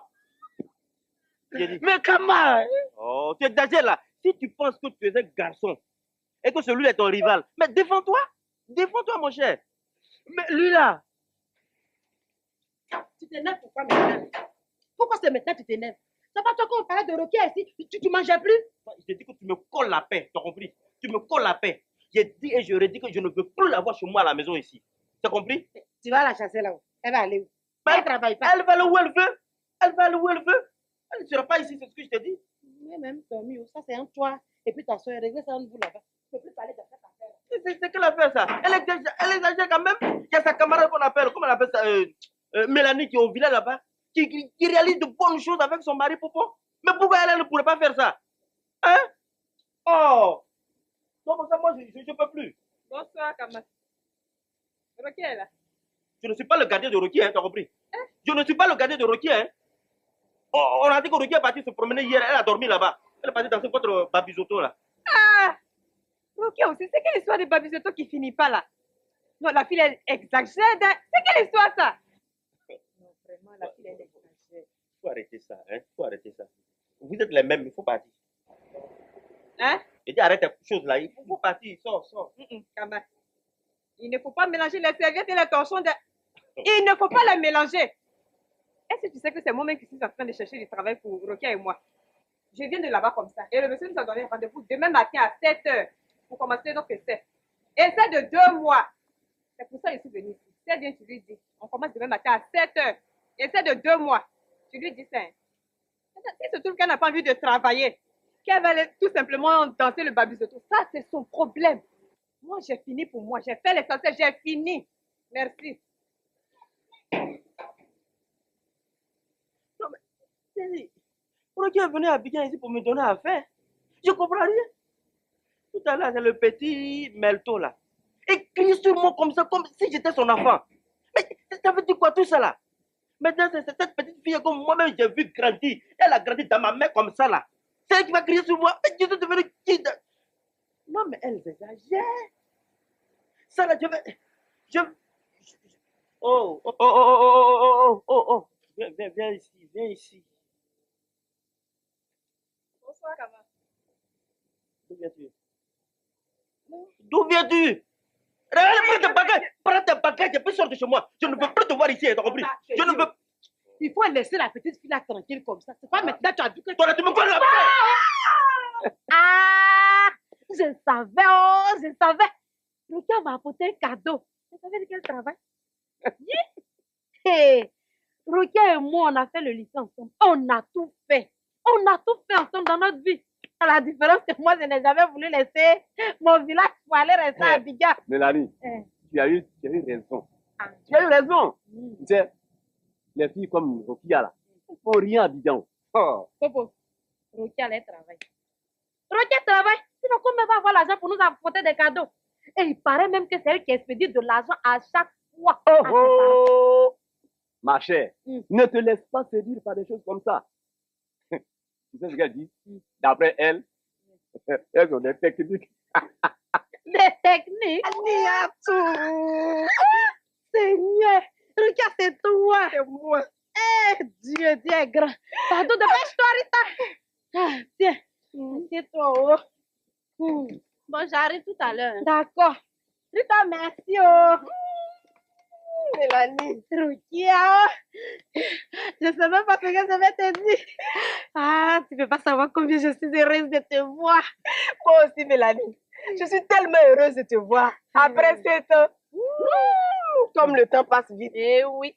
Mais Kama! Oh, tu exagères là. Si tu penses que tu es un garçon et que celui est ton rival, mais défends-toi! Défends-toi, mon cher! Mais lui là! Tu t'énerves pourquoi maintenant? Pourquoi c'est maintenant que tu t'énerves? C'est pas toi qu'on parlait de Rokia ici, tu mangeais plus? Je t'ai dit que tu me colles la paix, tu as compris? Tu me colles la paix. J'ai dit et je redis que je ne veux plus la voir chez moi à la maison ici. Tu as compris? Tu vas la chasser là-haut. Elle va aller où? Mais Elle ne travaille pas. elle va aller où elle veut. Elle va aller où elle veut. Elle ne sera pas ici, c'est ce que je t'ai dit. Mais même, Tommy, ça c'est un toi. Et puis ta soeur, réglez ça entre vous là-bas. Je ne peux plus parler de cette affaire. C'est quelle affaire ça? Elle exagère quand même. Il y a sa camarade qu'on appelle, comment on appelle ça? Mélanie qui est au village là-bas, qui réalise de bonnes choses avec son mari Popo. Mais pourquoi elle ne pourrait pas faire ça? Hein? Oh! Non, mais ça, moi, je ne peux plus. Bonsoir, Kama. Rokia est là. Je ne suis pas le gardien de Rocky, hein, tu as compris? Je ne suis pas le gardien de Rocky, hein. Oh, on a dit que Rocky est partie se promener hier, elle a dormi là-bas. Elle est partie dans votre babisoto là. Ah! Rokia aussi, c'est quelle histoire de babisoto qui finit pas là? Non, la fille, elle exagère. C'est quelle histoire ça? Non, vraiment, la fille, elle exagère. Faut arrêter ça, hein. Faut arrêter ça. Vous êtes les mêmes, il faut partir. Hein? Je dis arrête ces choses là, il faut partir, sors. Kama. Il ne faut pas mélanger les serviettes et les torchons de... Il ne faut pas les mélanger. Est-ce que tu sais que c'est moi-même qui suis en train de chercher du travail pour Rokia et moi? Je viens de là-bas comme ça. Et le monsieur nous a donné rendez-vous demain matin à 7h pour commencer notre essai. Essai de 2 mois. C'est pour ça que je suis venue ici. C'est bien, tu lui dis. On commence demain matin à 7h. Essai de 2 mois. Tu lui dis ça. Hein? Si se trouve qu'elle n'a pas envie de travailler, qu'elle va aller tout simplement danser le babisoto, ça c'est son problème. Moi, j'ai fini pour moi. J'ai fait l'essentiel. J'ai fini. Merci. Non, mais, Rocky est venu à Abidjan ici pour me donner à faire. Je comprends rien. Tout à l'heure, c'est le petit Melto là. Il crie sur moi comme ça, comme si j'étais son enfant. Mais ça veut dire quoi tout ça là? Maintenant, c'est cette petite fille comme moi-même, j'ai vu grandir. Elle a grandi dans ma main comme ça là. C'est elle qui va crier sur moi. Mais je suis devenu qui? Non, mais elle exagère. Ça là, Oh. Viens ici. Bonsoir, Kama. D'où viens-tu? D'où viens-tu? Prends tes bagages et puis sors de chez moi. Je ne veux plus te voir ici, t'as compris? Je ne veux. Il faut laisser la petite fille là tranquille comme ça. C'est pas maintenant tu as dit que Toi là, tu me connais la paix. Ah! Je savais. Rokia m'a apporté un cadeau. Tu savais de quel travail? Hey, Rokia et moi, on a fait le lycée ensemble. On a tout fait. Ensemble dans notre vie. À la différence que moi, je n'ai jamais voulu laisser mon village pour aller rester à Abidjan. Mélanie, tu as eu raison. Ah. Tu as eu raison. Tu sais, les filles comme Rokia là, il ne faut rien à Abidjan. Oh. Popo, Rokia, elle travaille. Rokia travaille. Sinon, comment elle va avoir l'argent pour nous apporter des cadeaux? Et il paraît même que c'est elle qui expédie de l'argent à chaque fois. Oh. Ma chère, ne te laisse pas séduire par des choses comme ça. Tu sais ce qu'elle dit? D'après elle, elles ont des techniques. Des techniques? Seigneur, regarde, c'est toi. C'est moi. Eh, Dieu est grand. Pardon, dépêche-toi, Rita. Ah, tiens, assieds-toi. Bon, j'arrive tout à l'heure. D'accord. Rita, merci. Mélanie. Rokia. Je ne sais même pas ce que je vais te dire. Ah, tu ne peux pas savoir combien je suis heureuse de te voir. Moi aussi, Mélanie. Je suis tellement heureuse de te voir. Après 7 ans. Comme le temps passe vite. Eh oui,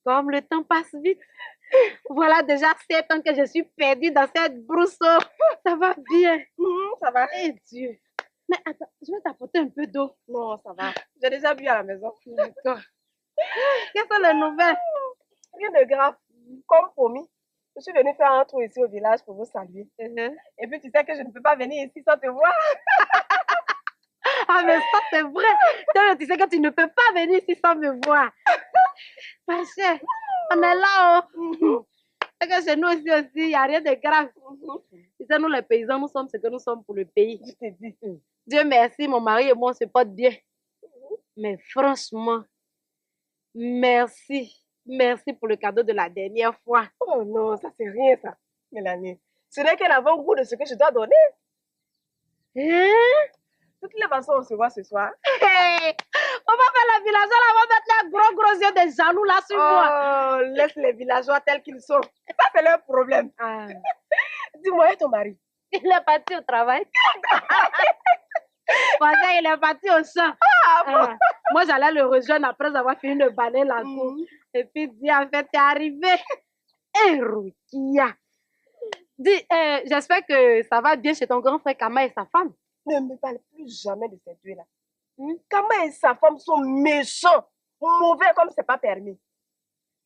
comme le temps passe vite. Voilà déjà 7 ans que je suis perdue dans cette brousse. Ça va bien. Ça va. Eh Dieu. Mais attends, je vais t'apporter un peu d'eau. Non, ça va. J'ai déjà bu à la maison. D'accord. Quelles sont les nouvelles? Rien de grave. Comme promis, je suis venue faire un tour ici au village pour vous saluer. Et puis tu sais que je ne peux pas venir ici sans te voir. Ah, mais ça, c'est vrai. Tu sais que tu ne peux pas venir ici sans me voir. Ma chère, on est là. C'est que chez nous aussi, il n'y a rien de grave. Tu sais, nous, les paysans, nous sommes ce que nous sommes pour le pays. Je te dis. Dieu merci, mon mari et moi, on se porte bien. Mais franchement, merci. Merci pour le cadeau de la dernière fois. Oh non, ça c'est rien ça, Mélanie. Ce n'est qu'un avant-goût de ce que je dois donner. Hein? De toutes les façons, on se voit ce soir. Hey! On On va faire les villageois là, on va mettre les gros yeux des jaloux là sur moi. Oh, laisse les villageois tels qu'ils sont. Ça, c'est leur problème. Ah. Dis-moi, et ton mari? Il est parti au travail. Voisin, il est parti au champ. Bon. Moi, j'allais le rejoindre après avoir fini de balayer la cour. Et puis, dis, en fait, t'es arrivé. Eh, Rukia. Dis, j'espère que ça va bien chez ton grand frère Kama et sa femme. Ne me parle plus jamais de ces deux-là. Kama et sa femme sont méchants, mauvais comme c'est pas permis.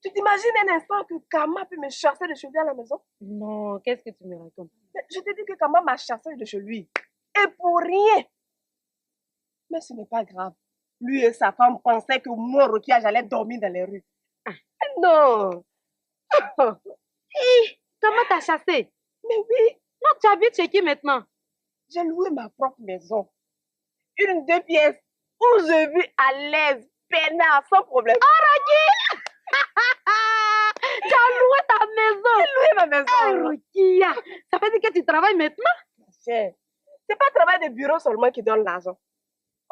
Tu t'imagines un instant que Kama peut me chasser de chez lui à la maison? Non, qu'est-ce que tu me racontes? Je te dis que Kama m'a chassé de chez lui. Et pour rien. Mais ce n'est pas grave. Lui et sa femme pensaient que moi, Rukia, j'allais dormir dans les rues. Non. Comment t'as chassé? Mais oui, Non, tu habites chez qui maintenant? j'ai loué ma propre maison. Une 2 pièces où je vis à l'aise, peinard, sans problème. Tu as loué ta maison. J'ai loué ma maison. Rukia, ça veut dire que tu travailles maintenant? C'est pas le travail de bureau seulement qui donne l'argent.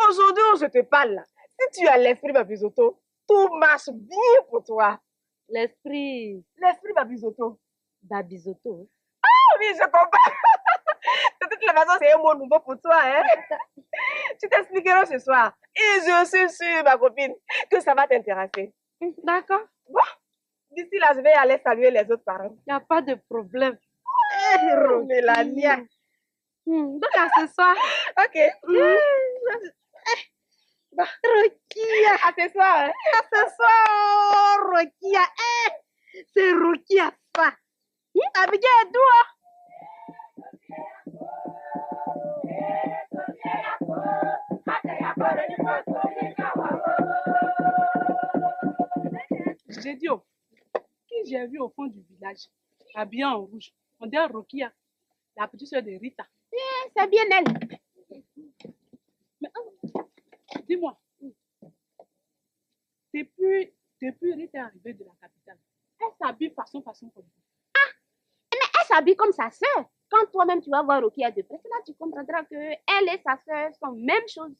Aujourd'hui où je te parle là, si tu as l'esprit Babizoto, tout marche bien pour toi. L'esprit L'esprit Babizoto. d'Abisoto. Ah oui, je comprends. De toute façon, c'est un mot nouveau pour toi, hein. Tu t'expliqueras ce soir. Et je suis sûre, ma copine, que ça va t'intéresser. D'accord, Bon, d'ici là, je vais aller saluer les autres parents. il n'y a pas de problème. Mélania. Donc à ce soir. Ok. Rukia, À ce soir, hein. à ce soir, Rukia. C'est Rukia ça. Abidjan est d'où? Gédio, qui j'ai vu au fond du village, habillée en rouge, on dirait Rokia, la petite soeur de Rita. C'est bien elle. Mais dis-moi, depuis Rita est arrivée de la capitale, elle s'habille façon comme ça. Elle s'habille comme sa sœur. Quand toi-même tu vas voir Rokia de près, là tu comprendras que elle et sa sœur sont même chose.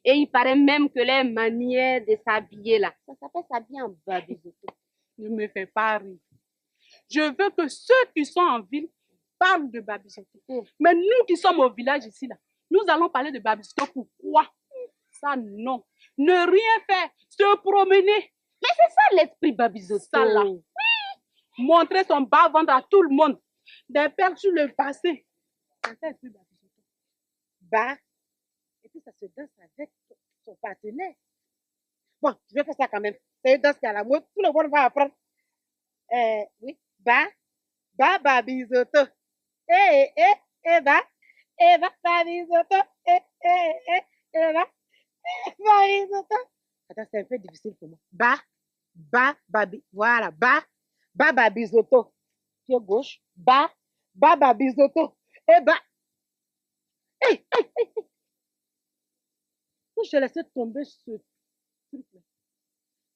Et il paraît même que les manières de s'habiller là, ça s'appelle s'habiller en babizoto. Ne me fais pas rire. Je veux que ceux qui sont en ville parlent de Babisoto. Mais nous qui sommes au village ici, là, nous allons parler de Babisoto. Pourquoi? Ça, non. Ne rien faire, se promener. Mais c'est ça l'esprit babizoto. Ça, là. Oui. Montrer son bas-ventre à tout le monde. Des perles sur le passé. C'est ça l'esprit Babisoto. Bah, et puis ça se danse avec son partenaire. Bon, je vais faire ça quand même. C'est une danse qui est à la mode. Tout le monde va apprendre. Oui, babizoto. Babizoto. Babizoto. Attends, c'est un peu difficile pour moi. Babi. Voilà, babizoto. Pied gauche. Babizoto. Je laissé tomber ce truc-là.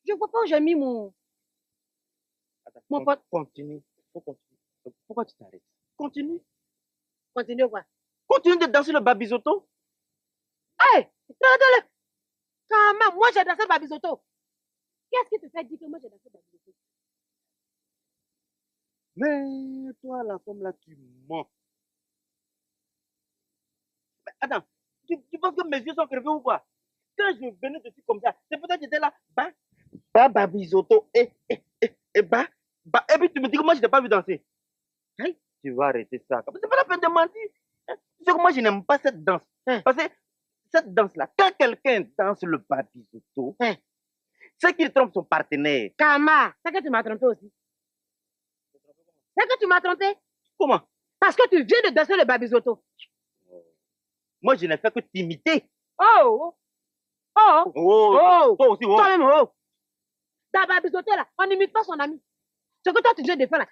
Je vois pas où j'ai mis mon pote. Continue. Faut continuer. Pourquoi tu t'arrêtes? Continue. Continue quoi? Continue de danser le babizoto. Hey! Regardez-le! Comment? Moi j'ai dansé le babizoto. Qu'est-ce qui te fait dire que moi j'ai dansé le babizoto? Mais toi, la femme là, tu mens. Mais attends, tu penses que mes yeux sont crevés ou quoi? Quand je venais dessus comme ça, c'est peut-être que j'étais là, babizoto, et puis tu me dis que moi je t'ai pas vu danser. Hein? Tu vas arrêter ça. C'est pas la peine de mentir. Hein? Tu sais que moi je n'aime pas cette danse. Parce que cette danse-là, quand quelqu'un danse le babizoto, c'est qu'il trompe son partenaire. Kama, c'est que tu m'as trompé aussi. C'est que tu m'as trompé? Comment? Parce que tu viens de danser le babizoto. Moi je n'ai fait que t'imiter. Oh! Toi aussi, Toi-même, dans babizoto là, on n'imite pas son ami. Ce que toi tu viens de faire là,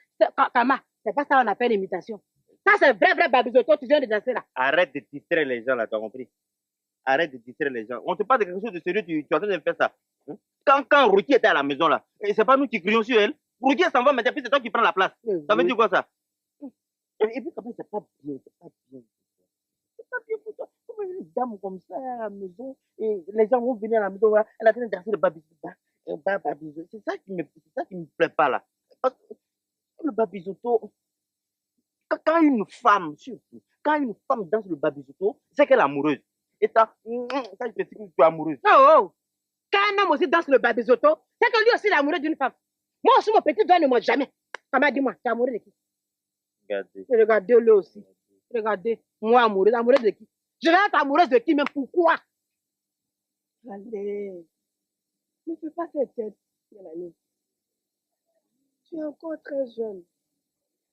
Kama, c'est pas ça qu'on appelle l'imitation. Ça c'est vrai babizoto, tu viens de danser là. Arrête de distraire les gens là, tu as compris? Arrête de distraire les gens. On te parle de quelque chose de sérieux, tu es en train de faire ça. Quand Ruki était à la maison là, et c'est pas nous qui crions sur elle, Ruki s'en va maintenant, puis c'est toi qui prends la place. Ça veut dire quoi ça? Et puis quand même, c'est pas bien, c'est pas bien. C'est pas bien pour toi. Comment une dames comme ça à la maison et les gens vont venir à la maison, voilà, elle est en train de danser le babizoto. Babizoto. C'est ça qui me plaît pas là. Parce que le babizoto, quand une femme, surtout, quand une femme danse le babizoto, c'est qu'elle est amoureuse. Et ça je te dis que tu es amoureuse. Oh! Quand un homme aussi danse le babizoto, c'est que lui aussi il est amoureux d'une femme. Moi aussi, mon petit doigt ne mange jamais. Maman, dis-moi, tu es amoureux de qui? Regardez. Regardez-le aussi. Regardez, moi amoureuse de qui? Je vais être amoureuse de qui, mais pourquoi? Allez, ne fais pas cette tête, Mélanie. Tu es encore très jeune.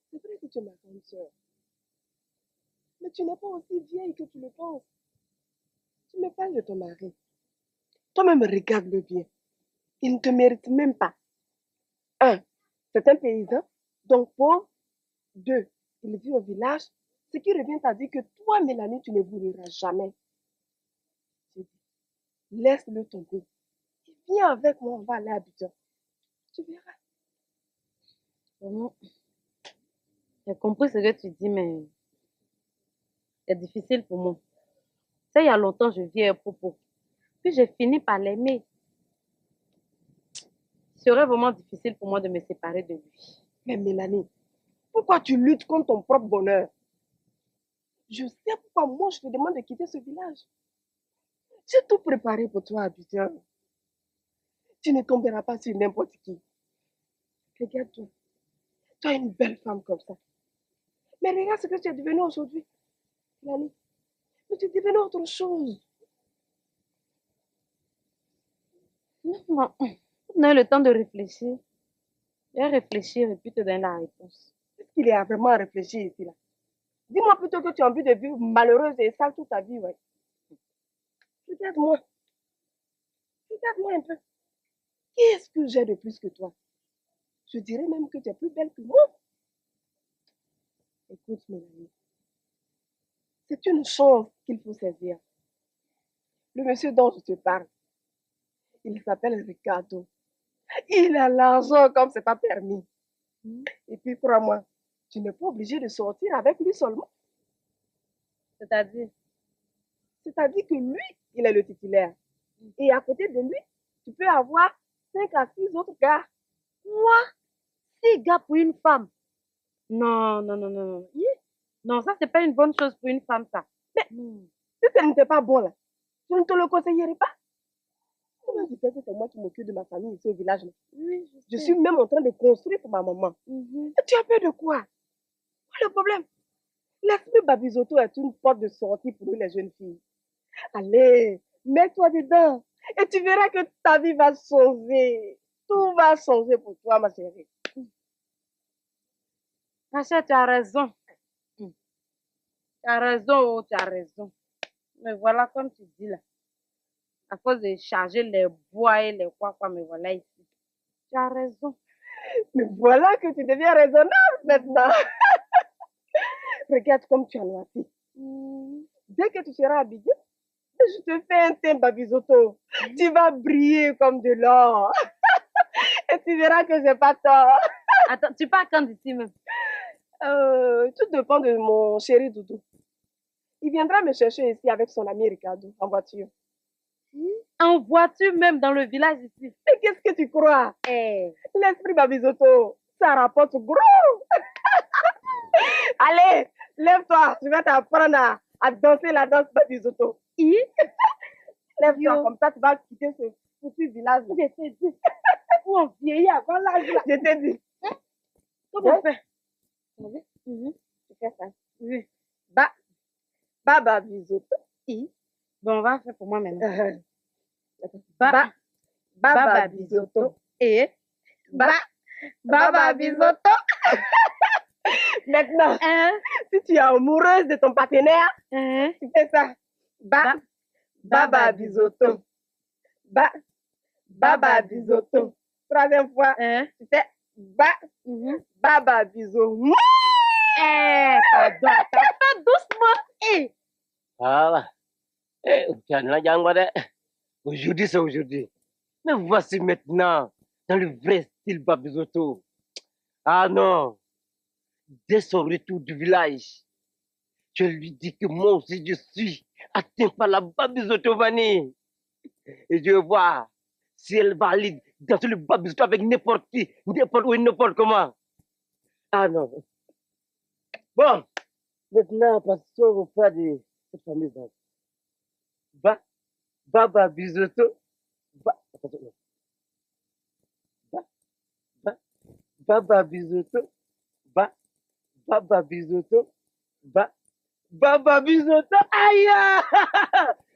C'est vrai que tu es ma grande sœur. Mais tu n'es pas aussi vieille que tu le penses. Tu me parles de ton mari. Toi-même, regarde-le bien. Il ne te mérite même pas. 1. C'est un paysan, donc pauvre. 2. Il vit au village, ce qui revient à dire que toi, Mélanie, tu ne voudras jamais. Je dis, laisse-le tomber. Viens avec moi, on va aller à Abidjan. Tu verras. Vraiment, j'ai compris ce que tu dis, mais c'est difficile pour moi. Tu sais, il y a longtemps, je vis à propos. Puis j'ai fini par l'aimer. Ce serait vraiment difficile pour moi de me séparer de lui. Mais Mélanie, pourquoi tu luttes contre ton propre bonheur? Je sais pourquoi moi je te demande de quitter ce village. J'ai tout préparé pour toi, Abidjan. Tu ne tomberas pas sur n'importe qui. Regarde-toi. Tu es une belle femme comme ça. Mais regarde ce que tu es devenue aujourd'hui. Mélanie, mais tu es devenue autre chose. Non, on a eu le temps de réfléchir. Je vais réfléchir et puis te donner la réponse. Est-ce qu'il y a vraiment à réfléchir ici là? Dis-moi plutôt que tu as envie de vivre malheureuse et sale toute ta vie, ouais. Regarde-moi. Regarde-moi un peu. Qu'est-ce que j'ai de plus que toi? Je dirais même que tu es plus belle que moi. Écoute, Mélanie, c'est une chance qu'il faut saisir. Le monsieur dont je te parle, il s'appelle Ricardo. Il a l'argent comme c'est pas permis. Et puis, crois-moi, tu n'es pas obligé de sortir avec lui seulement. C'est-à-dire, C'est-à-dire que lui, il est le titulaire. Et à côté de lui, tu peux avoir 5 à 6 autres gars. moi, 6 gars pour une femme. Non, non, non, non, non. Non, ça, c'est pas une bonne chose pour une femme, ça. Mais si ce n'était pas bon, là, je ne te le conseillerais pas. Comment tu sais que c'est moi qui m'occupe de ma famille ici au village? Là? Oui, Je suis même en train de construire pour ma maman. Et tu as peur de quoi? Quel est le problème? L'esprit Babizoto est une porte de sortie pour nous, les jeunes filles. Allez, mets-toi dedans et tu verras que ta vie va changer. Tout va changer pour toi, ma chérie. Rachel, tu as raison. Tu as raison, oh, tu as raison. Mais voilà, comme tu dis là, à cause de charger les bois et les quoi, me voilà ici. Tu as raison. Mais voilà que tu deviens raisonnable maintenant. Regarde comme tu as noirci. Dès que tu seras habillée, je te fais un teint Babizoto. Tu vas briller comme de l'or. Et tu verras que j'ai pas tort. Attends, tu pars quand d'ici même? Tout dépend de mon chéri Doudou. Il viendra me chercher ici avec son ami Ricardo en voiture. En voiture même dans le village ici. Et qu'est-ce que tu crois? L'esprit Babizoto, ça rapporte gros. Allez, lève-toi, je vais t'apprendre à danser la danse Babizoto. Lève-toi, comme ça tu vas quitter ce petit village. Je t'ai dit. Pour on vieillit avant l'âge. Je t'ai dit. Comment on fait? Tu fais ça. Oui. Babizoto. Bon, on va faire pour moi maintenant. Babizoto. Et Babizoto. Maintenant, si tu es amoureuse de ton partenaire, tu fais ça. Babizoto. Babizoto. Troisième fois, tu fais Babizoto. Pardon, t'as fait doucement. Voilà. Aujourd'hui, c'est aujourd'hui. Mais voici maintenant, dans le vrai style Babizoto. Ah non. Dès son retour du village, je lui dis que moi aussi je suis atteint par la babisotomanie. Et je vais voir si elle valide danser le babisoto avec n'importe qui, n'importe où et n'importe comment. Ah non. Bon, maintenant, passons au pas de cette fameuse danse. Ba, babisoto, ba, attention, non. Ba, babisoto, ba, babisoto, ba, babisoto. Aïe!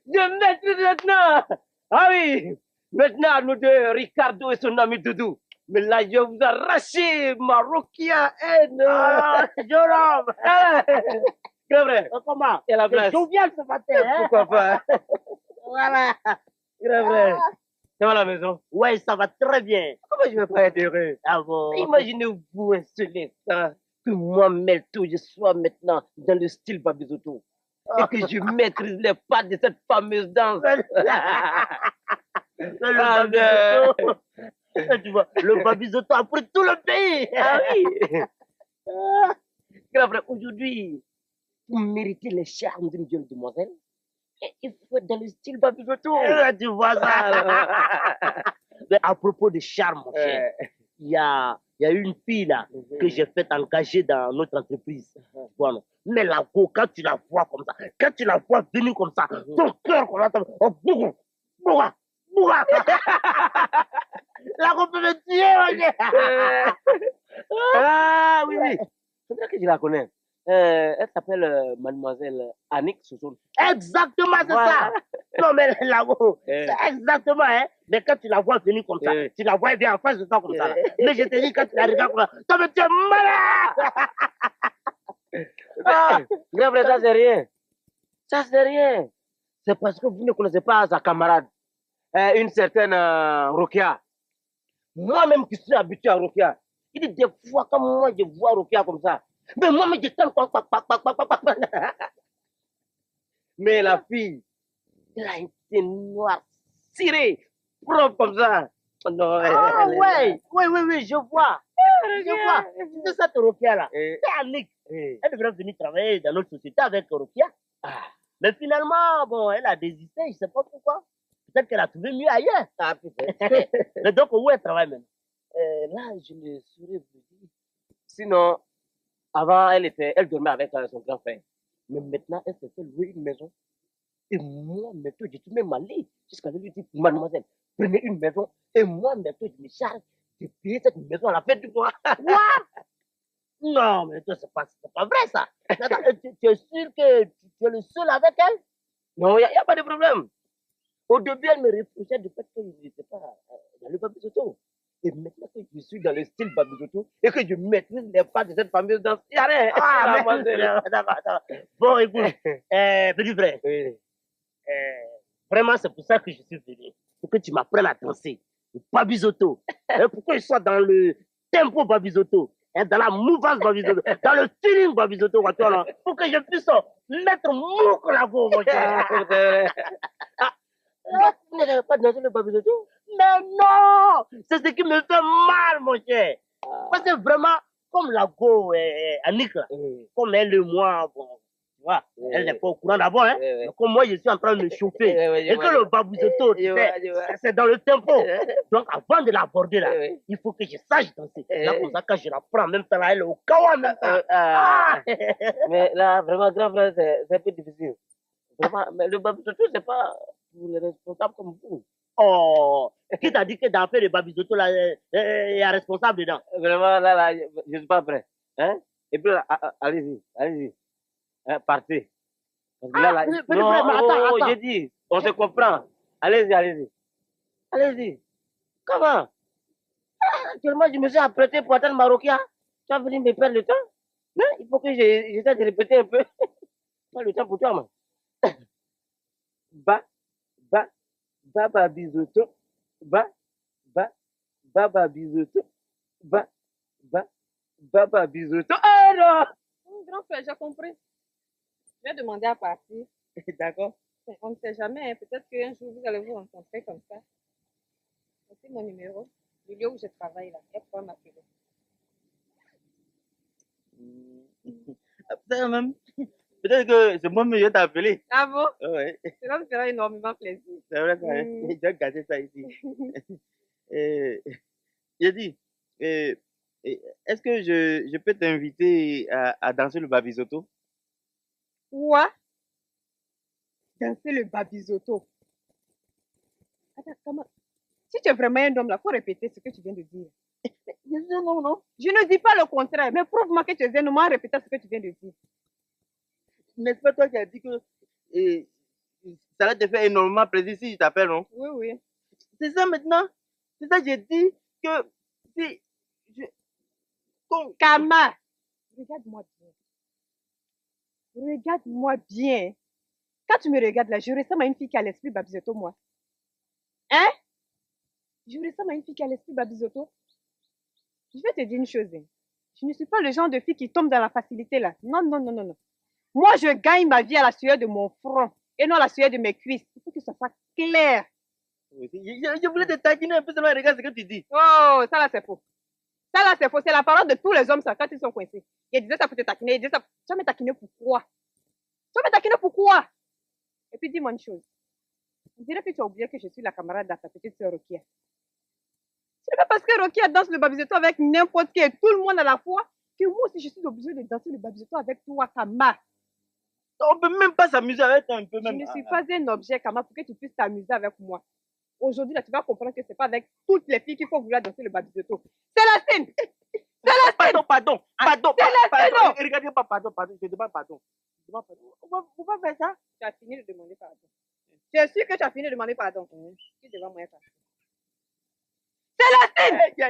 Je maîtrise maintenant. Ah oui, maintenant, nous deux, Ricardo et son ami Doudou. Mais là, je vais vous arracher ma Rokia haine. Ah, Jérôme. C'est vrai. Comment? Et la C'est place. jovial ce matin, hein? Pourquoi pas? Voilà. C'est vrai. C'est à la maison. Ouais, ça va très bien. Comment je vais pas être heureux? Ah bon? Imaginez-vous un seul instant que moi, Melto, je sois maintenant dans le style Babisoto. Et que je maîtrise les pas de cette fameuse danse. Le babisoto. Tu vois, le babisoto a pris tout le pays. Ah oui. Grand frère, aujourd'hui, pour mériter les charmes d'une jeune demoiselle, il faut être dans le style Babisoto. Tu vois ça. Mais à propos de charme, mon cher, il y a une fille là que j'ai fait engager dans notre entreprise. Tu vois, non? Mais la go, quand tu la vois comme ça, quand tu la vois venir comme ça, ton cœur qu'on entend, oh, bougou, bougou, bougou. La go peut me tuer, ok. Ah oui, oui. C'est vrai que je la connais. Elle s'appelle Mademoiselle Annick Soussoul. Exactement, c'est Voilà. ça. Non, mais la go, Eh. c'est exactement, hein. Mais quand tu la vois venir comme ça, Eh. tu la vois bien en face de toi comme ça. Là. Mais je te dis, quand tu la regardes comme ça, toi, mais tu es malade. Grand frère, ça c'est rien. Ça c'est rien. C'est parce que vous ne connaissez pas sa camarade, une certaine Rokia. Moi-même qui suis habitué à Rokia, il dit des fois quand moi je vois Rokia comme ça, mais moi-même je tente mais la fille, elle a été noire, cirée, propre comme ça. Non, Ah elle est ouais, oui, je vois. Je vois. Tu sais cette Rokia là, Eh. c'est Annick. Eh. Elle devrait venir travailler dans notre société avec Rokia. Ah. Mais finalement, bon, elle a désisté, je ne sais pas pourquoi. Peut-être qu'elle a trouvé mieux ailleurs. Ah, peut-être. Mais donc, où elle travaille maintenant? Là, je ne saurais vous dire. Sinon, avant, elle dormait avec son grand frère. Mais maintenant, elle s'est fait louer une maison. Et moi, maintenant, je suis même allé jusqu'à lui dire, mademoiselle, prenez une maison. Et moi, maintenant, je me charge de payer cette maison à la fin du mois. Non, mais toi, c'est pas vrai ça. Attends, tu es sûr que tu es le seul avec elle? Non, il n'y a pas de problème. Au début, elle me reprochait du fait que je n'étais pas dans le Babisoto. Et maintenant que je suis dans le style Babisoto et que je maîtrise les pas de cette fameuse danse, il n'y a rien. Ah, Moi, mais... D'accord. Bon, écoute, petit frère, oui. vraiment, c'est pour ça que je suis venu. Pour que tu m'apprennes à danser. Le Babisoto. Pour que je sois dans le tempo Babisoto. Dans la mouvance Babisoto. Dans le feeling Babisoto. Pour que je puisse mettre mou que la go, mon cher. Vous n'avez pas dansé le Babisoto? Mais non! C'est ce qui me fait mal, mon cher. Parce que vraiment, comme la go, Annick, là, comme elle et moi, bon, tu vois, elle n'est pas au courant d'abord, hein. Mais comme moi, je suis en train de me chauffer. Et que le Babisoto, tu sais, c'est dans le tempo. Donc, avant de l'aborder, là, il faut que je sache danser. Là, comme ça, quand je la prends en même temps, là, elle est au kawa en même temps. Mais là, vraiment, grand frère, c'est un peu difficile. Vraiment, mais le Babisoto, c'est pas pour les responsables comme vous. Oh, qui t'a dit que dans le Babisoto, là, il y a responsable dedans? Vraiment, là, je ne suis pas prêt. Hein? Et puis là, allez-y. Hein, partez. Parce que là, mais non, attends. j'ai dit, on se comprend. Allez-y. Comment? Actuellement, je me suis apprêté pour attendre Marocain. Tu vas venir me perdre le temps? Non, il faut que j'essaie de répéter un peu. Pas le temps pour toi, man. Babisoto. Babisoto. Babisoto. Ah non! Grand frère, j'ai compris. Je vais demander à partir. D'accord. On ne sait jamais, hein. Peut-être qu'un jour vous allez vous rencontrer comme ça. Voici mon numéro, du lieu où je travaille là. Il y a quoi m'appeler. Après même, Peut-être que c'est moi-même qui vais t'appeler. Ah bon? Ouais, Cela me fera énormément plaisir. c'est vrai ça. Hein. Mm. Je vais garder ça ici. Et, j'ai dit, euh, est-ce que je peux t'inviter à danser le babisoto? Quoi? Danser le babisoto. Attends, comment? Si tu es vraiment un homme, là, faut répéter ce que tu viens de dire. Je dis non, non. Je ne dis pas le contraire, mais prouve-moi que tu es un homme en répétant ce que tu viens de dire. N'est-ce pas toi qui as dit que euh, ça va te faire énormément plaisir si je t'appelle, non? Oui, oui. C'est ça maintenant. C'est ça que j'ai dit que si je... Kama, regarde-moi bien. Regarde-moi bien. Quand tu me regardes là, je ressemble à une fille qui a l'esprit babisoto, moi. Hein? Je ressemble à une fille qui a l'esprit babisoto. Je vais te dire une chose. Hein. Je ne suis pas le genre de fille qui tombe dans la facilité là. Non, non, non, non, non. Moi, je gagne ma vie à la sueur de mon front et non à la sueur de mes cuisses. Il faut que ça soit clair. Je voulais te taquiner un peu seulement, regarde ce que tu dis. Oh, ça là, c'est faux. Ça là, c'est faux. C'est la parole de tous les hommes, ça, quand ils sont coincés. Ils disaient ça pour te taquiner. Ils disaient ça. Tu vas me taquiner pourquoi? Tu vas me taquiner pourquoi? Et puis, dis-moi une chose. On dirait que tu as oublié que je suis la camarade de ta petite sœur Rokia. Ce n'est pas parce que Rokia danse le babisoto avec n'importe qui et tout le monde à la fois que moi aussi je suis obligée de danser le babisoto avec toi, Kama. On peut même pas s'amuser avec toi un peu Je même. ne suis pas un objet, Kama, pour que tu puisses t'amuser avec moi. Aujourd'hui, là, tu vas comprendre que ce n'est pas avec toutes les filles qu'il faut vouloir danser le babisoto. C'est la scène! Pardon. Regardez pas, pardon. Je demande pardon. On va faire ça. Tu as fini de demander pardon. Tu es sûr que tu as fini de demander pardon? Tu es devant moi, c'est la scène! Je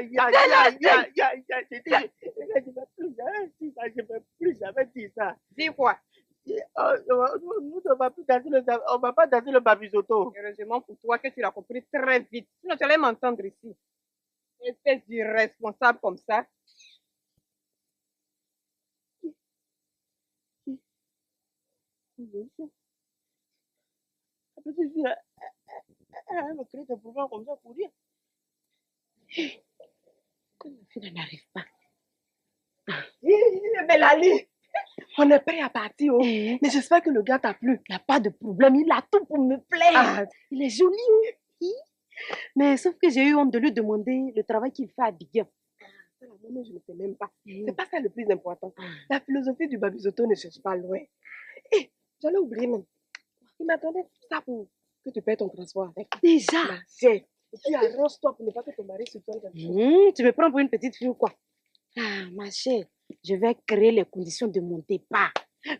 ne vais plus jamais dire ça. Dis quoi? Nous ne va plus danser on va pas danser le babisoto. Heureusement pour toi que tu l'as compris très vite. Sinon, tu allais m'entendre ici. Espèce d'irresponsable comme ça. Elle me crée des problèmes comme ça pour dire. Ça n'arrive pas. Mélanie, on est prêt à partir. Oh. Mais j'espère que le gars t'a plu. Il n'y a pas de problème, il a tout pour me plaire. Ah. Il est joli. Oui. Mais sauf que j'ai eu honte de lui demander le travail qu'il fait à Biguin. Moi, je ne sais même pas. C'est pas ça le plus important. La philosophie du babisoto ne cherche pas loin. Et j'allais oublier même. Il m'attendait ça pour que tu payes ton transport avec. Déjà. Ma chère. Et puis arrange-toi pour ne pas que ton mari se tourne dans Tu me prends pour une petite fille ou quoi? Ah, ma chère, je vais créer les conditions de mon départ.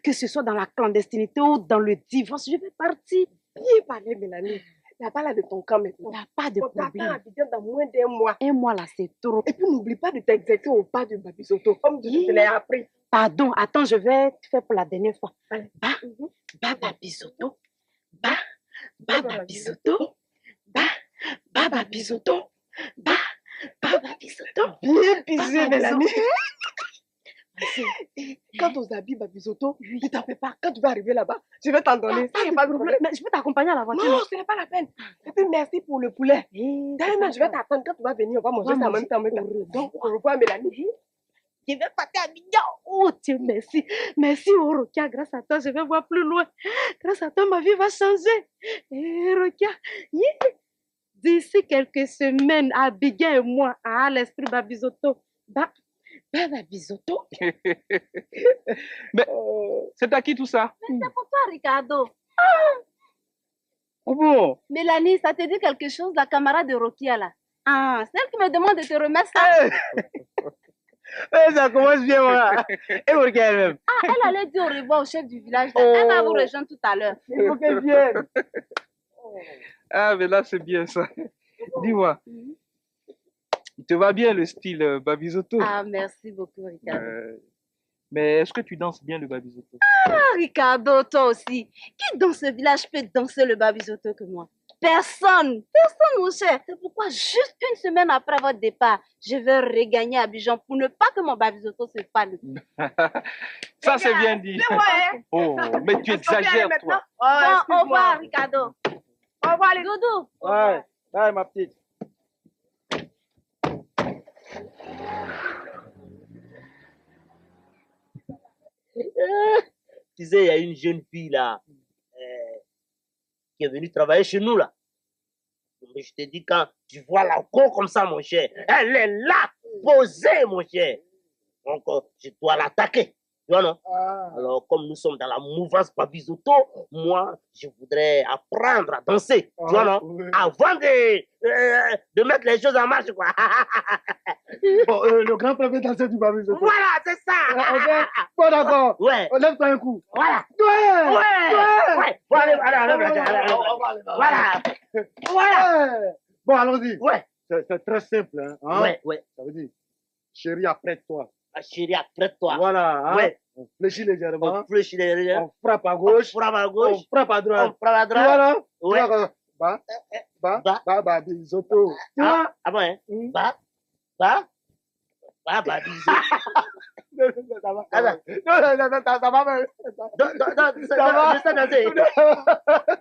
Que ce soit dans la clandestinité ou dans le divorce, je vais partir. Bien parlé, Mélanie. Il n'y a pas là de ton camp maintenant. Il n'y a pas de On t'attend à problème. Abidjan dans moins d'1 mois. 1 mois là, c'est trop. Et puis n'oublie pas de t'exercer au pas du babisoto, comme je te l'ai appris. Pardon, attends, je vais te faire pour la dernière fois. Allez. Ba babisoto. Ba babisoto. Ba babisoto. Ba babisoto. Bien pisé, Mélanie. Merci. Quant aux habits babisoto, ne t'en fais pas. Quand tu vas arriver là-bas, je vais t'en donner. Ça, il n'y a pas de problème. Mais je peux t'accompagner à la voiture. Non, ce n'est pas la peine. Et puis merci pour le poulet. Eh, D'ailleurs, je vais t'attendre. Quand tu vas venir, on va manger ça en même temps. Donc, au revoir, Mélanie. Je vais partir à Bignon. Oh Dieu, merci. Merci, Rokia. Grâce à toi, je vais voir plus loin. Grâce à toi, ma vie va changer. Eh, Rokia. Yeah. D'ici quelques semaines, Abiguin et moi, à l'esprit Babisoto. Babisoto. Mais c'est à qui tout ça? Mais c'est pour toi, Ricardo. Oh bon? Mélanie, ça te dit quelque chose, la camarade de Rokia là? Ah, c'est elle qui me demande de te remettre ça. Ça commence bien, voilà. Et vous regardez même. Ah, elle allait dire au revoir au chef du village. Là. Elle va vous rejoindre tout à l'heure. Il faut qu'elle vienne. Ah, mais là, c'est bien ça. Dis-moi, il te va bien le style Babisoto? Ah, merci beaucoup, Ricardo. Mais est-ce que tu danses bien le Babisoto? Ah, Ricardo, toi aussi. Qui dans ce village peut danser le babisoto que moi? Personne. Personne, mon cher. C'est pourquoi, juste 1 semaine après votre départ, je vais regagner Abidjan pour ne pas que mon babisoto se fasse. Ça, c'est bien dit. Oh, mais tu exagères, toi. Bon, au revoir, Ricardo. Au revoir, les Doudou. Ouais, ouais, ma petite. tu sais, il y a une jeune fille là qui est venue travailler chez nous là. Mais je te dis, quand tu vois la go comme ça, mon cher, elle est là, posée, mon cher. Donc, je dois l'attaquer. Tu vois, non? Alors, comme nous sommes dans la mouvance Babizoto, moi, je voudrais apprendre à danser. Tu vois, non? Avant de mettre les choses en marche, quoi. Bon, le grand frère veut danser du Babizoto. Voilà, c'est ça. Ok. Bon, d'accord. Ouais. Lève-toi un coup. Voilà. Ouais. Ouais. Bon, allez. Voilà. Voilà. Bon, allons-y. Ouais. C'est très simple. Hein? Ouais. Ça veut dire, chérie, apprête-toi. Ah, chérie, apprête-toi. Voilà. Hein? Ouais. On fléchit légèrement. On fléchit légèrement. On frappe à gauche. On frappe à gauche. On frappe à droite. On frappe à droite. Voilà. Ouais. Babizoto. Tu vois? Ah bon, hein? Bisous. Ça va. Ah, Ça va même. Je sais danser.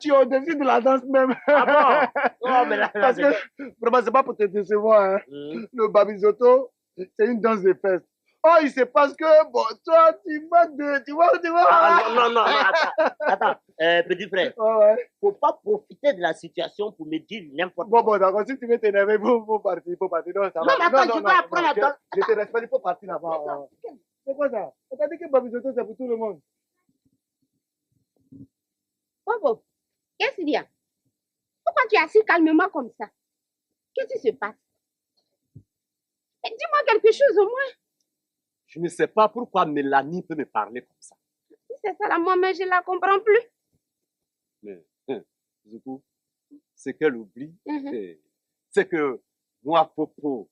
Tu es au-dessus de la danse même. Ah bon? Oh, mais là, Parce que, vraiment, c'est pas pour te décevoir. Hein. Le Babizoto, c'est une danse de fête. Oh, il se passe que, bon, toi, tu vois. Ah, non, attends, petit frère, Ouais. faut pas profiter de la situation pour me dire n'importe Bon, d'accord, si tu veux t'énerver, faut partir. Non, ça va. Non, mais attends, tu vas apprendre à danser. Je te respecte, il faut partir là-bas. C'est quoi ça? On t'a dit que Babizoto, c'est pour tout le monde. Bobo, qu'est-ce qu'il y a? Pourquoi tu es assis calmement comme ça? Qu'est-ce qui se passe? Dis-moi quelque chose au moins. Je ne sais pas pourquoi Mélanie peut me parler comme ça. Si c'est ça, là, moi-même, je ne la comprends plus. Mais, Zoukou, ce qu'elle oublie, c'est que moi, Popo,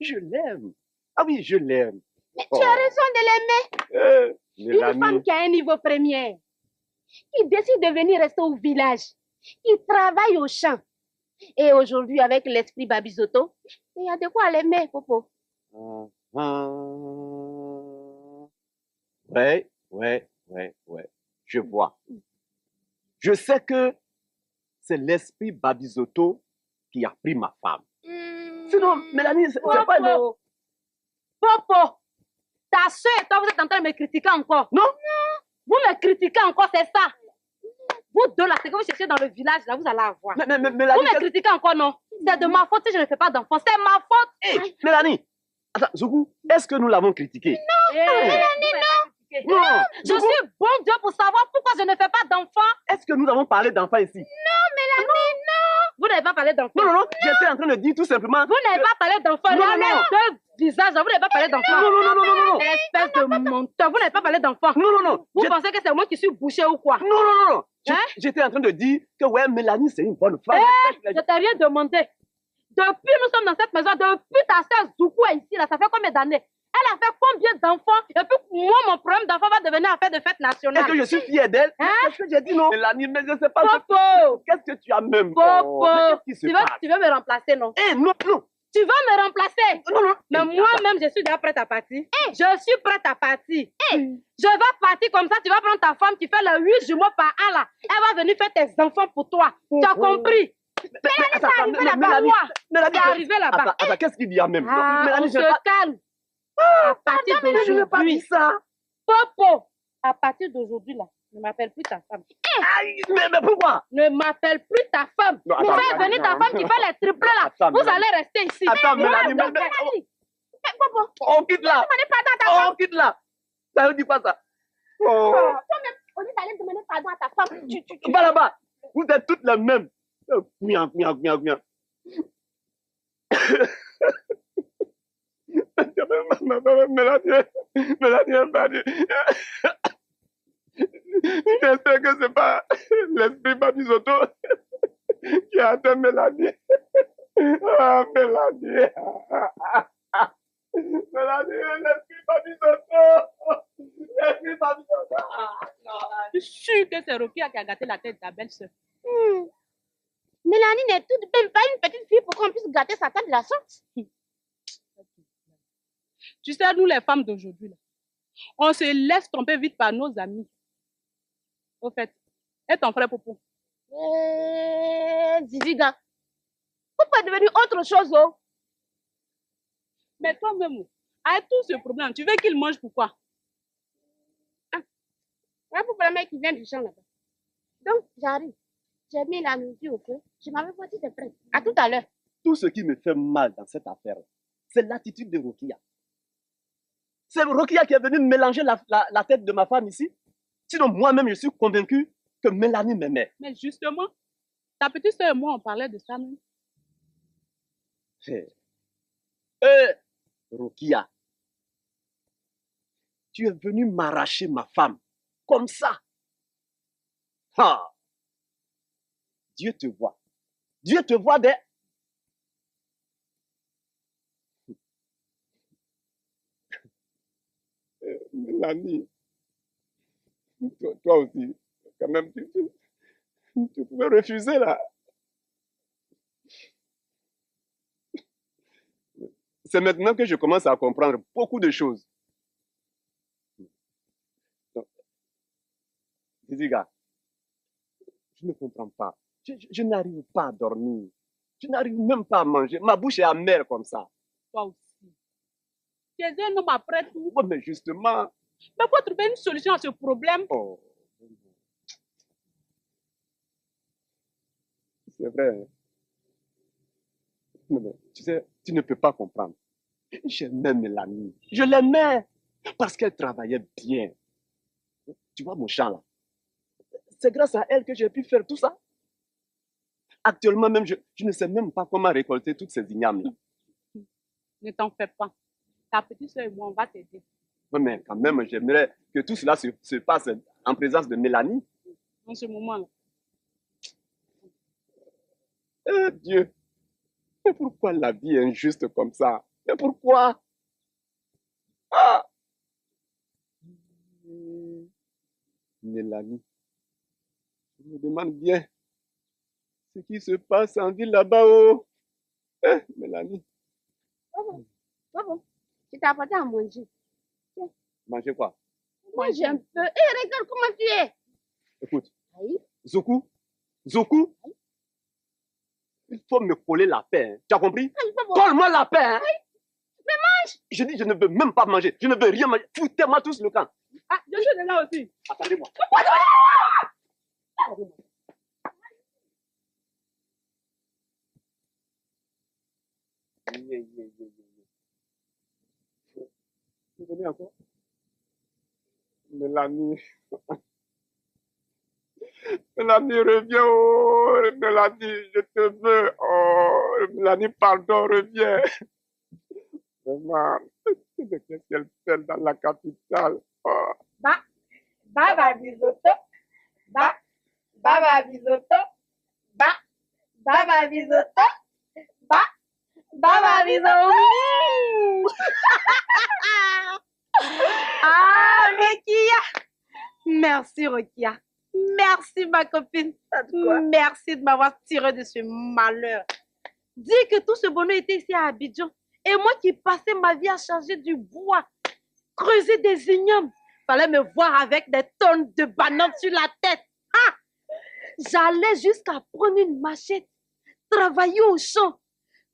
je l'aime. Ah oui, je l'aime. Mais tu as raison de l'aimer. Mélanie. Une femme qui a un niveau premier, qui décide de venir rester au village, qui travaille au champ. Et aujourd'hui, avec l'esprit Babizoto, il y a de quoi l'aimer, Popo. Ouais. Je vois. Je sais que c'est l'esprit Babizoto qui a pris ma femme. Sinon, Mélanie, c'est pas une... Popo, ta soeur et toi, vous êtes en train de me critiquer encore. Non. Vous me critiquez encore, c'est ça. Vous deux là, c'est que vous cherchez dans le village, là, vous allez avoir. Mais vous me critiquez encore, non? C'est de ma faute si je ne fais pas d'enfant. C'est ma faute. Hey, Mélanie, attends, Zougou, est-ce que nous l'avons critiqué? Non, Mélanie, non. Je suis bon Dieu pour savoir pourquoi je ne fais pas d'enfant. Est-ce que nous avons parlé d'enfant ici? Non, Mélanie, non. Vous n'avez pas parlé d'enfant. Non, j'étais en train de dire tout simplement... Vous n'avez pas parlé d'enfant. Non. Deux visages, vous n'avez pas parlé d'enfant. Non. Espèce de menteur, vous n'avez pas parlé d'enfant. Non. Vous pensez que c'est moi qui suis bouché ou quoi? Non. J'étais en train de dire que ouais, Mélanie, c'est une bonne femme. Je t'ai rien demandé. Depuis nous sommes dans cette maison, depuis ta soeur Zoukou est ici, là, ça fait combien d'années? Elle a fait combien d'enfants? Et puis moi, mon problème d'enfant va devenir affaire de fête nationale. Est-ce que je suis fière d'elle? Qu'est-ce que j'ai dit, non? Mélanie, mais je ne sais pas. Popo! Qu'est-ce que tu as même? Popo! Qu'est-ce qui se passe? Tu veux me remplacer, non? Non. Tu vas me remplacer? Non. Mais moi-même, je suis déjà prête à partir. Je suis prête à partir. Je vais partir comme ça, tu vas prendre ta femme qui fait le 8 jumeaux par an, là. Elle va venir faire tes enfants pour toi. Tu as compris? Mélanie, c'est arrivé là-bas, moi. C'est arrivé là-bas. Attends, qu'est-ce qu'il y a même? On se calme. À partir d'aujourd'hui, Popo, à partir d'aujourd'hui, là, ne m'appelle plus ta femme. Mais pourquoi? Ne m'appelle plus ta femme. Vous faites venir ta femme qui fait les triplés, là. Vous allez rester ici. Attends, Mélanie. Popo. On quitte là. On quitte là. Ça ne dit pas ça. Toi-même, au lieu d'aller demander pardon à ta femme, tu va là-bas. Vous êtes toutes les mêmes. Miaou. Mélanie. J'espère que c'est pas l'esprit Babizoto qui a atteint Mélanie. Ah, Mélanie. L'esprit Babizoto. Je suis sûre que c'est Rokia qui a gâté la tête de ta belle-sœur. Mélanie n'est tout de même pas une petite fille pour qu'on puisse gâter sa tête de la sorte. Tu sais, nous les femmes d'aujourd'hui, on se laisse tromper vite par nos amis. Au fait, et ton frère Popo? Ziziga, pourquoi est devenu autre chose, oh? Mais toi-même, avec tout ce problème, tu veux qu'il mange pourquoi? Ouais, pour le mec qui vient du champ là-bas. Donc, j'arrive. J'ai mis la nourriture au feu. Je m'avais pas dit de prêt. À tout à l'heure. Tout ce qui me fait mal dans cette affaire, c'est l'attitude de Rokia. C'est Rokia qui est venu mélanger la tête de ma femme ici. Sinon, moi-même, je suis convaincu que Mélanie m'aimait. Mais justement, ta petite soeur et moi, on parlait de ça même. Rokia, tu es venu m'arracher ma femme. Comme ça. Ah. Dieu te voit. Dieu te voit des... Mélanie, toi aussi, quand même, tu pouvais refuser là. C'est maintenant que je commence à comprendre beaucoup de choses. Ziziga, je ne comprends pas. Je n'arrive pas à dormir. Je n'arrive même pas à manger. Ma bouche est amère comme ça. Toi aussi. Tu es un homme après tout. Oh, mais justement. Mais faut trouver une solution à ce problème. Oh. C'est vrai. Mais, tu sais, tu ne peux pas comprendre. J'aimais Mélanie. Je l'aimais parce qu'elle travaillait bien. Tu vois mon champ là? C'est grâce à elle que j'ai pu faire tout ça. Actuellement même, je ne sais même pas comment récolter toutes ces ignames là. Ne t'en fais pas. Ta petite soeur et moi, on va t'aider. Oui, mais quand même, j'aimerais que tout cela se passe en présence de Mélanie. En ce moment-là. Dieu, mais pourquoi la vie est injuste comme ça? Mais pourquoi? Ah! Mélanie, je me demande bien ce qui se passe en ville là-bas. Oh. Mélanie. Bon. Je t'ai apporté à manger. Tiens. Manger quoi? Mange un peu. Regarde comment tu es. Écoute. Oui. Zoku, oui. Il faut me coller la paix. Hein. Tu as compris? Colle-moi la paix. Hein. Oui. Mais mange. Je dis, je ne veux même pas manger. Je ne veux rien manger. Foutez-moi tous le camp. Ah, je suis de là aussi. Attendez-moi. Vous venez encore? Mélanie. Mélanie, reviens. Oh, Mélanie, je te veux. Oh, Mélanie, pardon, reviens. Vraiment, qu'est-ce qu'elle fait dans la capitale? Oh. Baba Bisoto. Baba Bisoto. Baba Bisoto. Baba Bisoto. Ah, Rokia. Merci, Rokia. Merci, ma copine. Merci de m'avoir tiré de ce malheur. Dis que tout ce bonheur était ici à Abidjan. Et moi qui passais ma vie à charger du bois, creuser des ignames. Fallait me voir avec des tonnes de bananes sur la tête. Ah! J'allais jusqu'à prendre une machette, travailler au champ.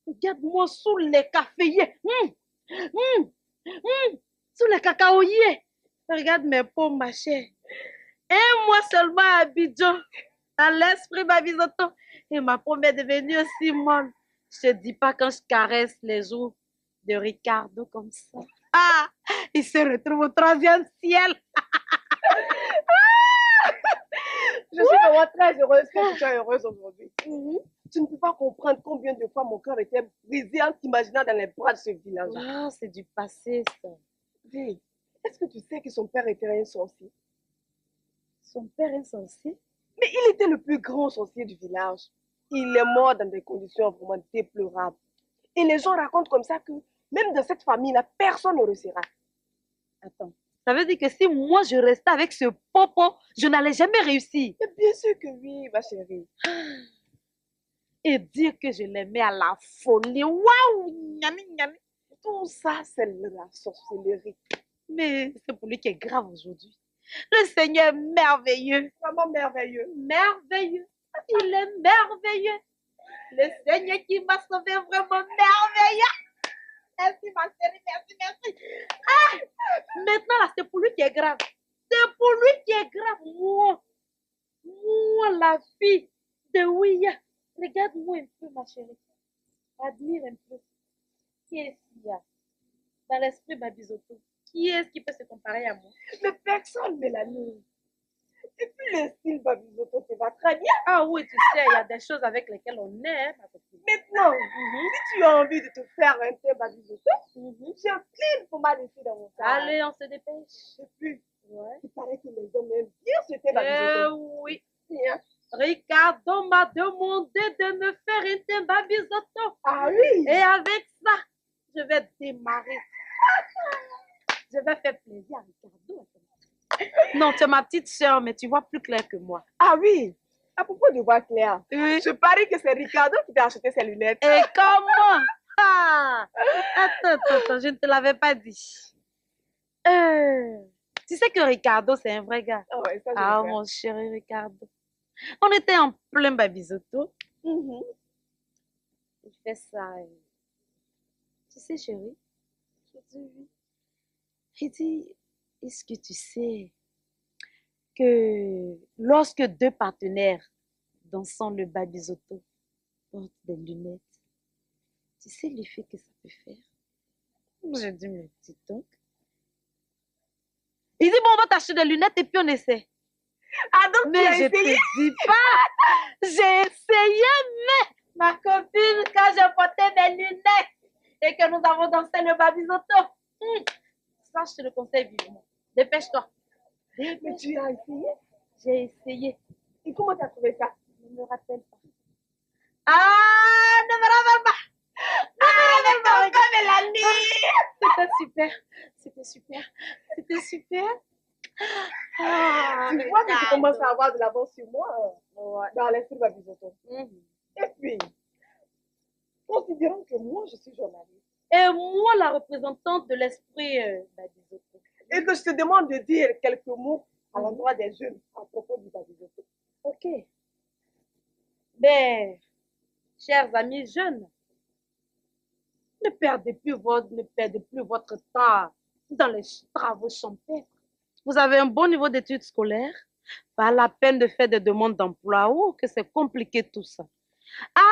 Regarde-moi sous les caféiers. Sous les cacaoyers. Regarde mes peaux, ma chère. Et moi seulement à Abidjan, à l'esprit Babisoto. Et ma peau m'est devenue aussi molle. Je te dis pas quand je caresse les os de Ricardo comme ça. Ah, il se retrouve au 3e ciel. Je suis vraiment très heureuse que tu sois heureuse aujourd'hui. Tu ne peux pas comprendre combien de fois mon cœur était brisé en t'imaginant dans les bras de ce village. Ah, c'est du passé, ça. Dis, est-ce que tu sais que son père était un sorcier? Son père est sorcier? Mais il était le plus grand sorcier du village. Il est mort dans des conditions vraiment déplorables. Et les gens racontent comme ça que même dans cette famille-là, personne ne réussira. Attends, ça veut dire que si moi je restais avec ce popo, je n'allais jamais réussir. Mais bien sûr que oui, ma chérie. Et dire que je l'aimais à la folie. Waouh! Tout ça, c'est la sorcellerie. Mais c'est pour lui qui est grave aujourd'hui. Le Seigneur est merveilleux. Vraiment merveilleux. Merveilleux. Il est merveilleux. Le Seigneur qui m'a sauvé vraiment merveilleux. Merci ma chérie, merci. Ah! Maintenant là, c'est pour lui qui est grave. C'est pour lui qui est grave. Moi, la fille de Ouya. Regarde-moi un peu, ma chérie. Admire un peu. Qui est-ce qu'il y a dans l'esprit Babizoto? Qui est-ce qui peut se comparer à moi? Mais personne, Mélanie. Et puis le style Babizoto te va très bien. Ah oui, tu sais, il y a des choses avec lesquelles on est, ma copine. Maintenant, si tu as envie de te faire un thé Babizoto, j'incline pour ma laisser dans mon salon. Allez, on se dépêche. Et puis, Ouais. il paraît que les hommes aiment bien ce thé Babizoto. Oui. Bien. Ricardo m'a demandé de me faire un thé Babizoto. Ah oui. Et avec ça, je vais démarrer. Je vais faire plaisir à Ricardo. Non, tu es ma petite soeur, mais tu vois plus clair que moi. Ah oui. À propos de voir clair, Oui. je parie que c'est Ricardo qui t'a acheté ses lunettes. Et comment? Ah! Attends, je ne te l'avais pas dit. Tu sais que Ricardo, c'est un vrai gars. Ah ouais, ça, je Ah, le sais. mon chéri Ricardo. On était en plein Babizoto. Mhm. Il fait ça. Tu sais, chérie? Je dis oui. Il dit, est-ce que tu sais que lorsque deux partenaires dansant le Babizoto portent des lunettes, tu sais l'effet que ça peut faire? Je dis, mais dis donc. Il dit, bon, on va t'acheter des lunettes et puis on essaie. Ah donc tu Mais as je essayé? te dis pas, j'ai essayé, mais ma copine, quand j'ai porté mes lunettes et que nous avons dansé le Babizoto, ça, je te le conseille vivement. Dépêche-toi. Mais tu as essayé? J'ai essayé. Et comment tu as trouvé ça? Je ne me rappelle pas. Ah, ne me rappelle pas. Ah, mais pourquoi, Mélanie? C'était super. C'était super. C'était super. Ah, Tu vois que tu Ricardo. commences à avoir de l'avance sur moi Ouais. dans l'esprit Babizoto. Mhm. Et puis, considérons que moi, je suis journaliste Et moi, la représentante de l'esprit Babizoto. et que je te demande de dire quelques mots à l'endroit des jeunes à propos du Babizoto. Ok. Ben, chers amis jeunes, ne perdez plus votre temps dans les travaux champêtres. Vous avez un bon niveau d'études scolaires, pas la peine de faire des demandes d'emploi. Oh, que c'est compliqué tout ça.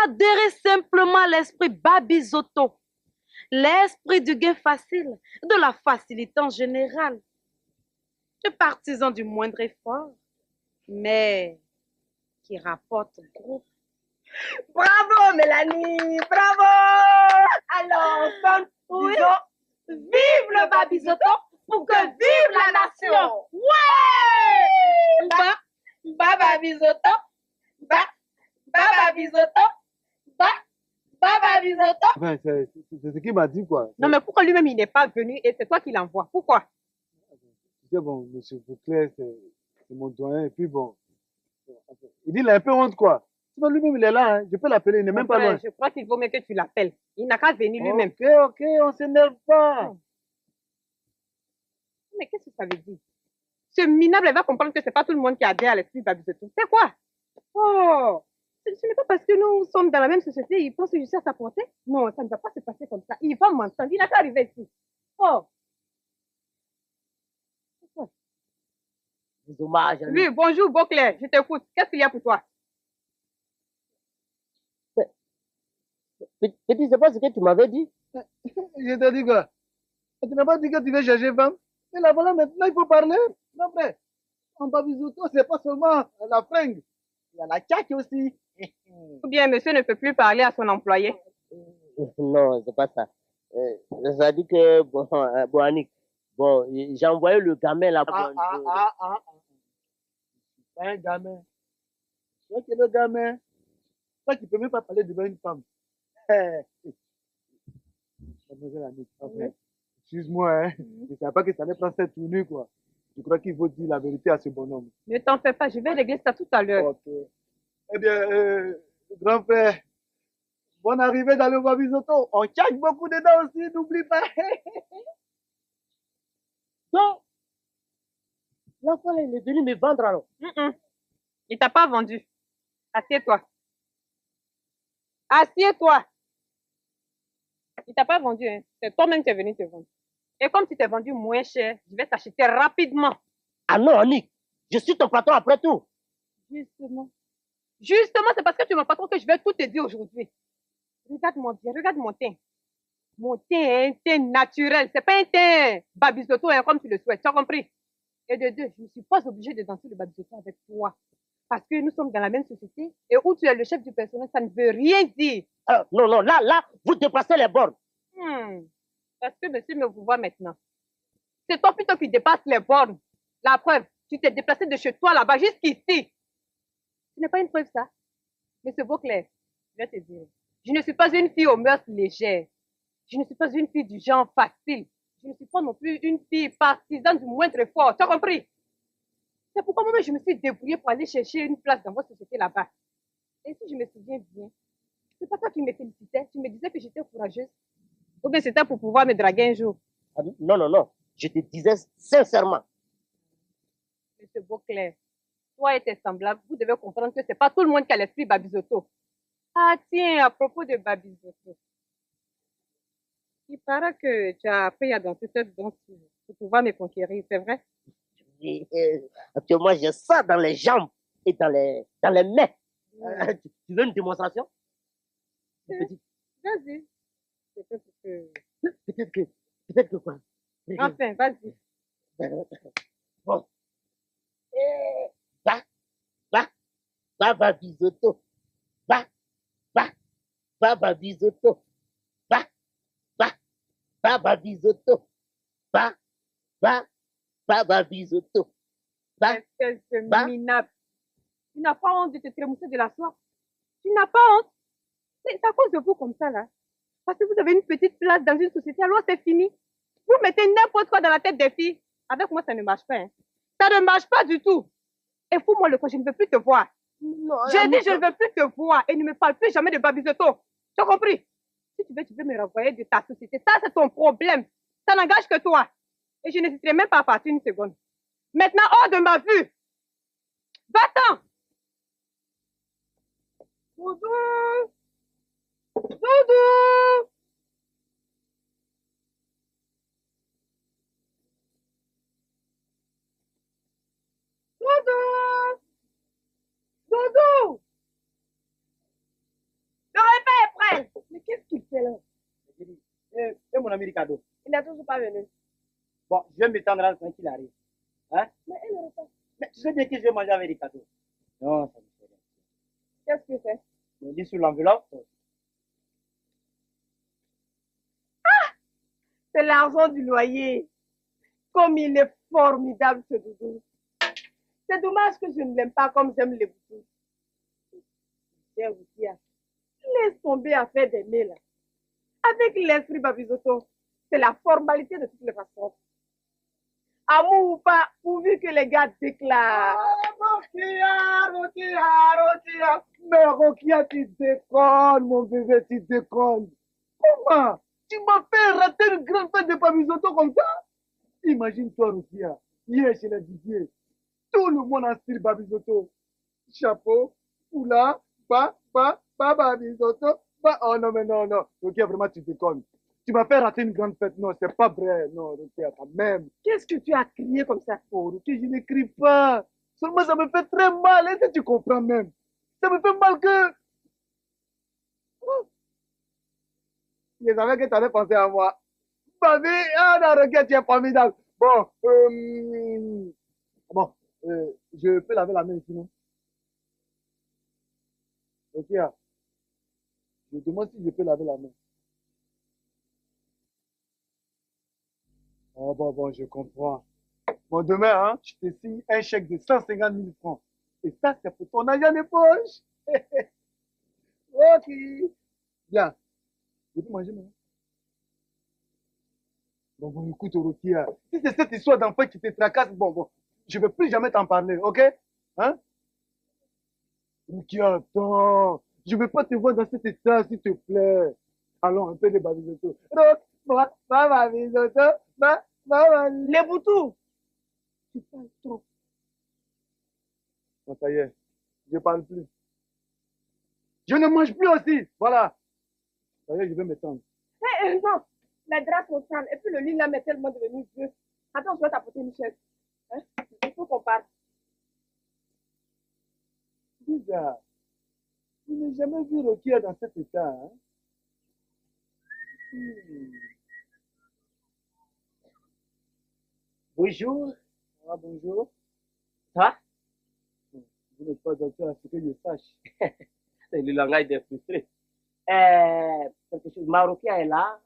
Adhérez simplement à l'esprit Babizoto, l'esprit du gain facile, de la facilité en général. Les partisans du moindre effort, mais qui rapporte gros. Bravo, Mélanie! Bravo! Alors, ensemble, disons, vive le Babizoto pour que vive la nation! Ouais! Babizoto! Babizoto! Babizoto! Enfin, c'est ce qu'il m'a dit, quoi. Non, mais pourquoi lui-même, il n'est pas venu et c'est toi qui l'envoies? Pourquoi? Tu sais, bon, monsieur Bouclet, c'est mon doyen, et puis bon, il dit, il a un peu honte, quoi. Sinon, lui-même, il est là, hein. Je peux l'appeler, il n'est même pas loin. Je crois qu'il vaut mieux que tu l'appelles. Il n'a qu'à venir lui-même. Ok, on s'énerve pas. Mais qu'est-ce que ça veut dire? Ce minable, elle va comprendre que c'est pas tout le monde qui adhère à l'esprit Babizoto. C'est quoi? Oh! Ce n'est pas parce que nous sommes dans la même société, il pense que je suis à sa portée. Non, ça ne va pas se passer comme ça. Il va m'entendre. Il n'a qu'à arriver ici. Oh! Des hommages. Oui, bonjour, Beauclerc. Je t'écoute. Qu'est-ce qu'il y a pour toi? Petit, c'est pas ce que tu m'avais dit. Je t'ai dit quoi? Tu n'as pas dit que tu veux chercher femme? Mais là, voilà, maintenant, il faut parler. Non, frère. En Babizoto, c'est pas seulement la fringue. Il y a la tchac aussi. Ou bien monsieur ne peut plus parler à son employé. Non, c'est pas ça. Ça dit que, bon, Annick, bon, j'ai envoyé le gamin là. Pas un gamin. Toi qui es le gamin. Toi qui ne peux même pas parler devant une femme. Mademoiselle Annick, enfin, excuse-moi, hein. Je ne savais pas que ça allait prendre cette tournure, quoi. Je crois qu'il faut dire la vérité à ce bonhomme. Ne t'en fais pas, je vais régler ça tout à l'heure. Ok. Eh bien, grand frère, bonne arrivée dans le Babizoto. On tchaque beaucoup dedans aussi, n'oublie pas. Non, l'enfant il est venu me vendre alors. Il t'a pas vendu. Assieds-toi. Assieds-toi. Il t'a pas vendu, hein. C'est toi-même qui es venu te vendre. Et comme tu t'es vendu moins cher, je vais t'acheter rapidement. Ah non, Annick, je suis ton patron après tout. Justement. Justement, c'est parce que tu es mon patron que je vais tout te dire aujourd'hui. Regarde-moi bien, regarde mon teint. Mon teint est un teint naturel. C'est pas un teint babisoto hein, comme tu le souhaites. Tu as compris? Et de deux, je ne suis pas obligée de danser le babisoto avec toi. Parce que nous sommes dans la même société et où tu es le chef du personnel, ça ne veut rien dire. Non, non, là, vous dépassez les bornes. Parce que monsieur me vous voit maintenant. C'est toi plutôt qui dépasse les bornes. La preuve, tu t'es déplacé de chez toi là-bas jusqu'ici. Ce n'est pas une preuve, ça. Monsieur Beauclerc, je vais te dire. Je ne suis pas une fille aux mœurs légères. Je ne suis pas une fille du genre facile. Je ne suis pas non plus une fille partisane du moindre effort. Tu as compris? C'est pourquoi moi-même je me suis débrouillée pour aller chercher une place dans votre société là-bas. Et si je me souviens bien, c'est pas toi qui me félicitais. Tu me disais que j'étais courageuse. Ou bien c'était pour pouvoir me draguer un jour. Non, non, non. Je te disais sincèrement. Monsieur Beauclerc, toi et tes semblables, vous devez comprendre que c'est pas tout le monde qui a l'esprit Babisoto. Ah tiens, à propos de Babisoto. Il paraît que tu as appris à danser cette danse pour pouvoir me conquérir, c'est vrai? Actuellement, j'ai ça dans les jambes et dans les mains. Tu veux une démonstration? Vas-y. Peut-être que quoi? Enfin, vas-y. Bon. Va, Babisoto. Va, Babisoto. Va, Babisoto. Va, Babisoto. Espèce de minable. Tu n'as pas honte de te trémousser de la soie? Tu n'as pas honte? C'est à cause de vous comme ça, là. Parce que vous avez une petite place dans une société, alors c'est fini. Vous mettez n'importe quoi dans la tête des filles. Avec moi, ça ne marche pas. Hein. Ça ne marche pas du tout. Et fous-moi le corps, je ne veux plus te voir. J'ai dit, je ne veux plus te voir et ne me parle plus jamais de Babisoto. Tu as compris? Si tu veux me renvoyer de ta société, ça c'est ton problème. Ça n'engage que toi. Et je n'hésiterai même pas à partir une seconde. Maintenant, hors de ma vue. Va-t'en. Doudou. Doudou. Doudou. Doudou. Le repas est prêt. Mais qu'est-ce qu'il fait là? Et mon ami Ricardo? Il n'est toujours pas venu. Bon, je vais m'étendre là quand il arrive. Hein? Mais il ne repas. Mais tu sais bien que je vais manger avec Ricardo. Non, ça ne fait rien. Qu'est-ce que c'est? Je dis sur l'enveloppe. Ah! C'est l'argent du loyer. Comme il est formidable, ce doudou. C'est dommage que je ne l'aime pas comme j'aime les boutons. Laisse tomber à faire des mails. Avec l'esprit Babisoto, c'est la formalité de toutes les façons. Amour ou pas, pourvu que les gars déclarent. Rokia. Mais Rokia, tu déconnes, mon bébé, tu déconnes. Comment? Tu m'as fait rater une grande fête de Babisoto comme ça? Imagine-toi, Rokia. Hier, chez le Didier, tout le monde en style Babisoto. Chapeau, foulard, Babisoto. Oh non, mais non. Rokia, vraiment, tu déconnes. Tu m'as fait rater une grande fête. Non, c'est pas vrai. Non, Rokia, quand même. Qu'est-ce que tu as crié comme ça? Oh, Rokia, je n'écris pas. Seulement, ça me fait très mal. Est-ce que tu comprends même? Ça me fait mal que... Je savais que tu avais pensé à moi. Babi, ah non, Rokia, tu es formidable. Bon, je peux laver la main ici, non? Rokia, je demande si je peux laver la main. Oh, bon, je comprends. Bon, demain, hein, je te signe un chèque de 150 000 francs. Et ça, c'est pour ton argent de poche. Ok. Bien. Je peux manger maintenant? Bon, écoute, Rokia, si c'est cette histoire d'enfant qui te tracasse, bon, je ne vais plus jamais t'en parler, ok? Hein? Rokia, attends. Je ne veux pas te voir dans cet état, s'il te plaît. Allons, un peu de Babisoto. Babisoto, Les boutous. Tu parles trop. Bon, ça y est, je ne parle plus. Je ne mange plus aussi, voilà. Ça y est, je vais m'étendre. Non, les draps sont sales. Et puis le lit là m'est tellement devenu vieux. Attends, je vais t'apporter une chaise. Hein? faut qu'on parte. Bizarre. Je n'ai jamais vu Rokia dans cet état. Hein? Bonjour. Ah, bonjour. Ça? Vous n'êtes pas docteur à ce que je sache. C'est le langage des frustrés. Quelque chose. Marocain est là.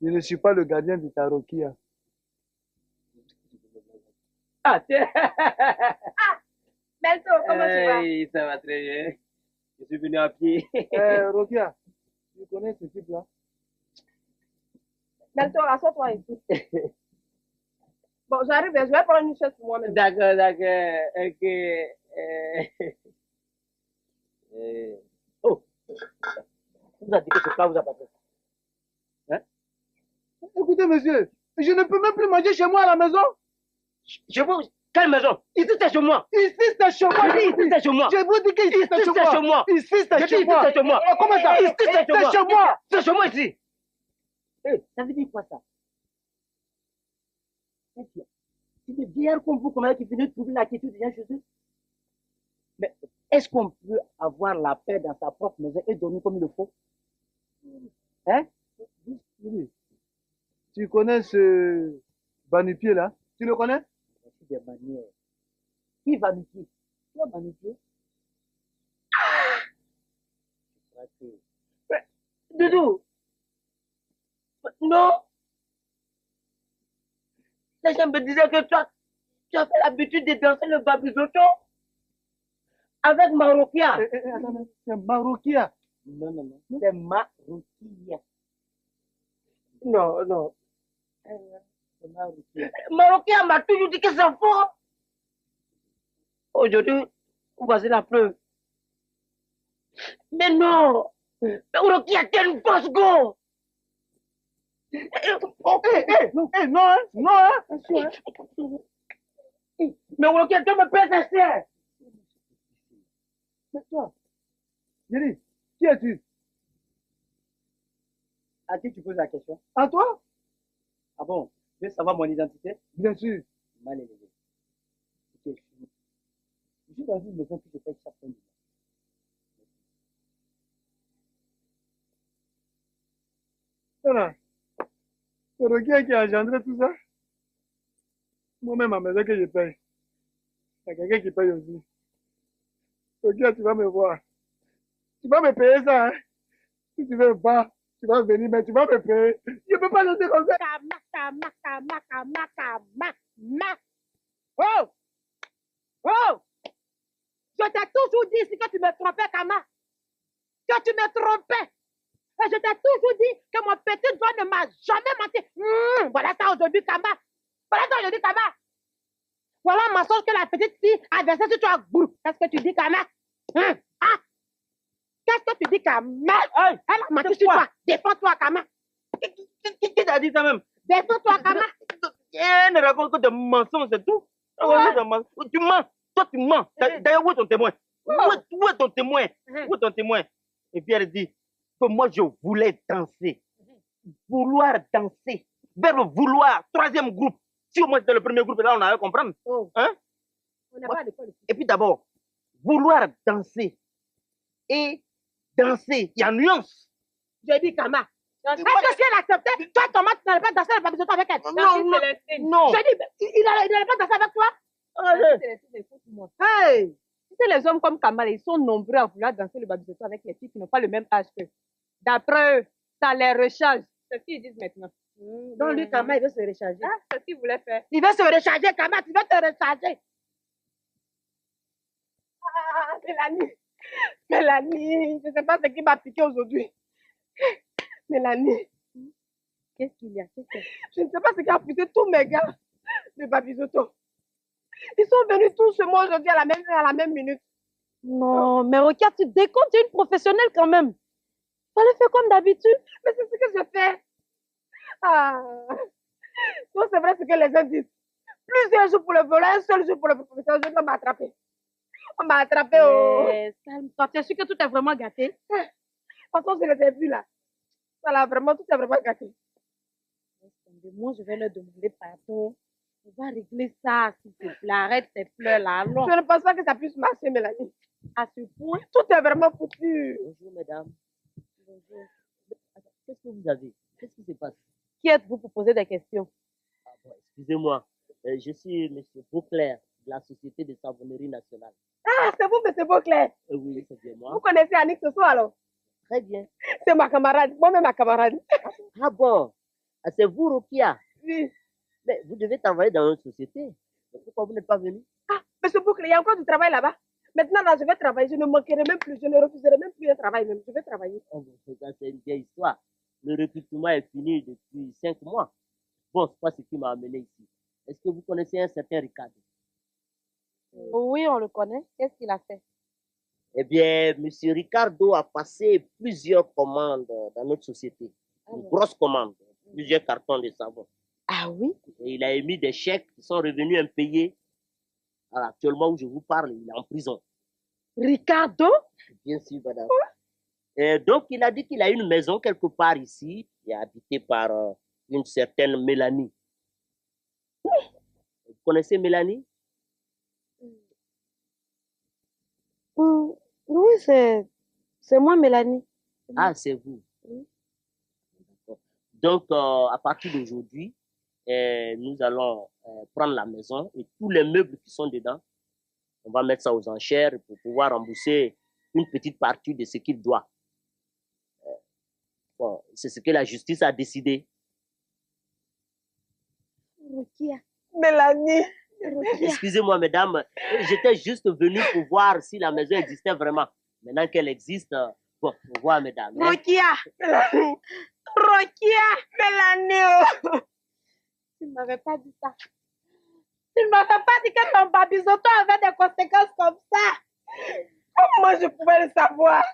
Je ne suis pas le gardien de ta Rokia. Ah, tiens. Melto, comment tu vas? Hey, ça va très bien. Je suis venu à pied. Rokia, tu connais ce type-là? Melto, assois-toi ici. Bon, j'arrive, je vais prendre une chaise pour moi-même. D'accord, d'accord. Ok. Oh, vous a dit que ce plat vous a pas fait. Hein? Écoutez, monsieur, je ne peux même plus manger chez moi à la maison. Je vous. Quelle maison? Ici, c'est chez moi. Ici, c'est chez moi. Ici, c'est chez moi. Je vous dis que ici, c'est chez moi. Ici, c'est chez moi. C'est chez moi. Comment ça? Ici, c'est chez moi. chez moi. C'est chez moi ici. Ça veut dire quoi ça? C'est des vieillards comme vous, comment qui finissent de trouver l'attitude des gens chez eux. Mais est-ce qu'on peut avoir la paix dans sa propre maison et dormir comme il le faut? Hein? Tu connais ce Banupier là? Tu le connais? C'est des manières. Qui va nous tuer? Qui va nous tuer? Doudou! Non! Les gens me disaient que toi, tu as fait l'habitude de danser le babizoto avec Marokia. Attends, c'est Marokia. Non, non, non. C'est Marokia. Non, non. C'est Marokia. Marokia m'a toujours dit que c'est faux. Aujourd'hui, voici la preuve. Mais non! Marokia, t'es une fausse go! Non, hein, non, hein. Mais Marokia, tu me pèses assez! Mais toi, Yeri, qui es-tu? À qui tu poses la question? À toi? Ah bon? Tu veux savoir mon identité? Bien sûr. Mal élevé. Ok, je suis dans une maison qui se paye chaque fin du mois. Voilà. C'est Rokia qui a engendré tout ça. Moi-même, à maison que je paye. Il y a quelqu'un qui paye aussi. Rokia, tu vas me voir. Tu vas me payer ça, hein? Si tu veux pas, tu vas venir, mais tu vas me payer. Je ne peux pas laisser comme ça. Oh! Oh! Je t'ai toujours dit ici que tu me trompais, Kama. Que tu me trompais. Et je t'ai toujours dit que mon petit doigt ne m'a jamais menti. Voilà ça aujourd'hui, Kama. Voilà ça aujourd'hui, Kama. Voilà un mensonge que la petite fille a versé sur toi. Qu'est-ce que tu dis, Kama? Ah? Qu'est-ce que tu dis, Kama? Elle a menti sur toi. Défends-toi, Kama. Qui t'a dit ça même? Défends-toi, Kama. Elle ne raconte que des mensonges, c'est tout. Tu mens. Toi, tu mens. D'ailleurs, où est ton témoin? Où est ton témoin? Où est ton témoin? Et puis elle dit que moi, je voulais danser. Vouloir danser. Vers le vouloir. Troisième groupe. Si au moins c'était le premier groupe, là, on allait comprendre. Hein? On n'a pas à l'école. Et puis d'abord, vouloir danser et danser, il y a nuance. Je dis, Kama. Est-ce que si elle acceptait, toi, Thomas, tu n'allais pas danser le babisoto avec elle? Non. Je dis, il n'allait pas danser avec toi? Hey! Tu sais, les hommes comme Kamal, ils sont nombreux à vouloir danser le babisoto avec les filles qui n'ont pas le même âge qu'eux. D'après eux, ça les recharge. C'est ce qu'ils disent maintenant. Donc lui, Kama, il veut se recharger. Ah, c'est ce qu'il voulait faire. Il veut se recharger, Kama, tu veux te recharger. Ah, Mélanie, je ne sais pas ce qui m'a piqué aujourd'hui. Mélanie. Qu'est-ce qu'il y a? Je ne sais pas ce qui a poussé tous mes gars de Babisoto. Ils sont venus tous chez moi aujourd'hui à la même minute. Non, mais regarde, tu décomptes, tu es une professionnelle quand même. Fallait faire comme d'habitude. Mais c'est ce que je fais. Ah. Donc c'est vrai ce que les gens disent. Plusieurs jours pour le voler, un seul jour pour le professeur, je dois m'attraper. On m'a attrapé au... Calme-toi, tu es sûr que tout est vraiment gâté? De toute façon, je les ai vus là. Voilà, vraiment, tout est vraiment gâté. Moi, je vais leur demander pardon. On va régler ça, s'il te plaît. Arrête tes pleurs là, allons. Je ne pense pas que ça puisse marcher, Mélanie. À ce point. Tout est vraiment foutu. Bonjour, mesdames. Bonjour. Attends, qu'est-ce que vous avez? Qu'est-ce qui se passe? Qui êtes-vous pour poser des questions? Ah bon, excusez-moi. Je suis M. Beauclerc de la Société de Savonnerie Nationale. Ah, c'est vous, M. Beauclerc. Oui, c'est bien moi. Vous connaissez Annick ce soir, alors? Très bien. C'est ma camarade. Moi-même, ma camarade. Ah bon? Ah, c'est vous, Rokia? Oui. Mais vous devez travailler dans une société. Pourquoi vous n'êtes pas venu? Ah, M. Beauclerc, il y a encore du travail là-bas. Maintenant, là, je vais travailler. Je ne manquerai même plus. Je ne refuserai même plus un travail même. Je vais travailler. Oh, bon, ça, c'est une vieille histoire. Le recrutement est fini depuis 5 mois. Bon, c'est pas ce qui m'a amené ici. Est-ce que vous connaissez un certain Ricardo? Oui, on le connaît. Qu'est-ce qu'il a fait? Eh bien, M. Ricardo a passé plusieurs commandes dans notre société. Une grosse commande, plusieurs cartons de savon. Ah oui? Et il a émis des chèques qui sont revenus impayés. Alors, actuellement où je vous parle, il est en prison. Ricardo? Bien sûr, madame. Et donc, il a dit qu'il a une maison quelque part ici, qui est habitée par une certaine Mélanie. Vous connaissez Mélanie? Oui, c'est moi, Mélanie. Ah, c'est vous. Donc, à partir d'aujourd'hui, nous allons prendre la maison et tous les meubles qui sont dedans, on va mettre ça aux enchères pour pouvoir rembourser une petite partie de ce qu'il doit. Bon, c'est ce que la justice a décidé. Rokia. Mélanie. Excusez-moi, mesdames, j'étais juste venu pour voir si la maison existait vraiment. Maintenant qu'elle existe, bon, au revoir, mesdames. Hein? Rokia. Mélanie. Rokia. Mélanie. Tu ne m'avais pas dit ça. Tu ne m'avais pas dit que ton babisoto avait des conséquences comme ça. Comment je pouvais le savoir?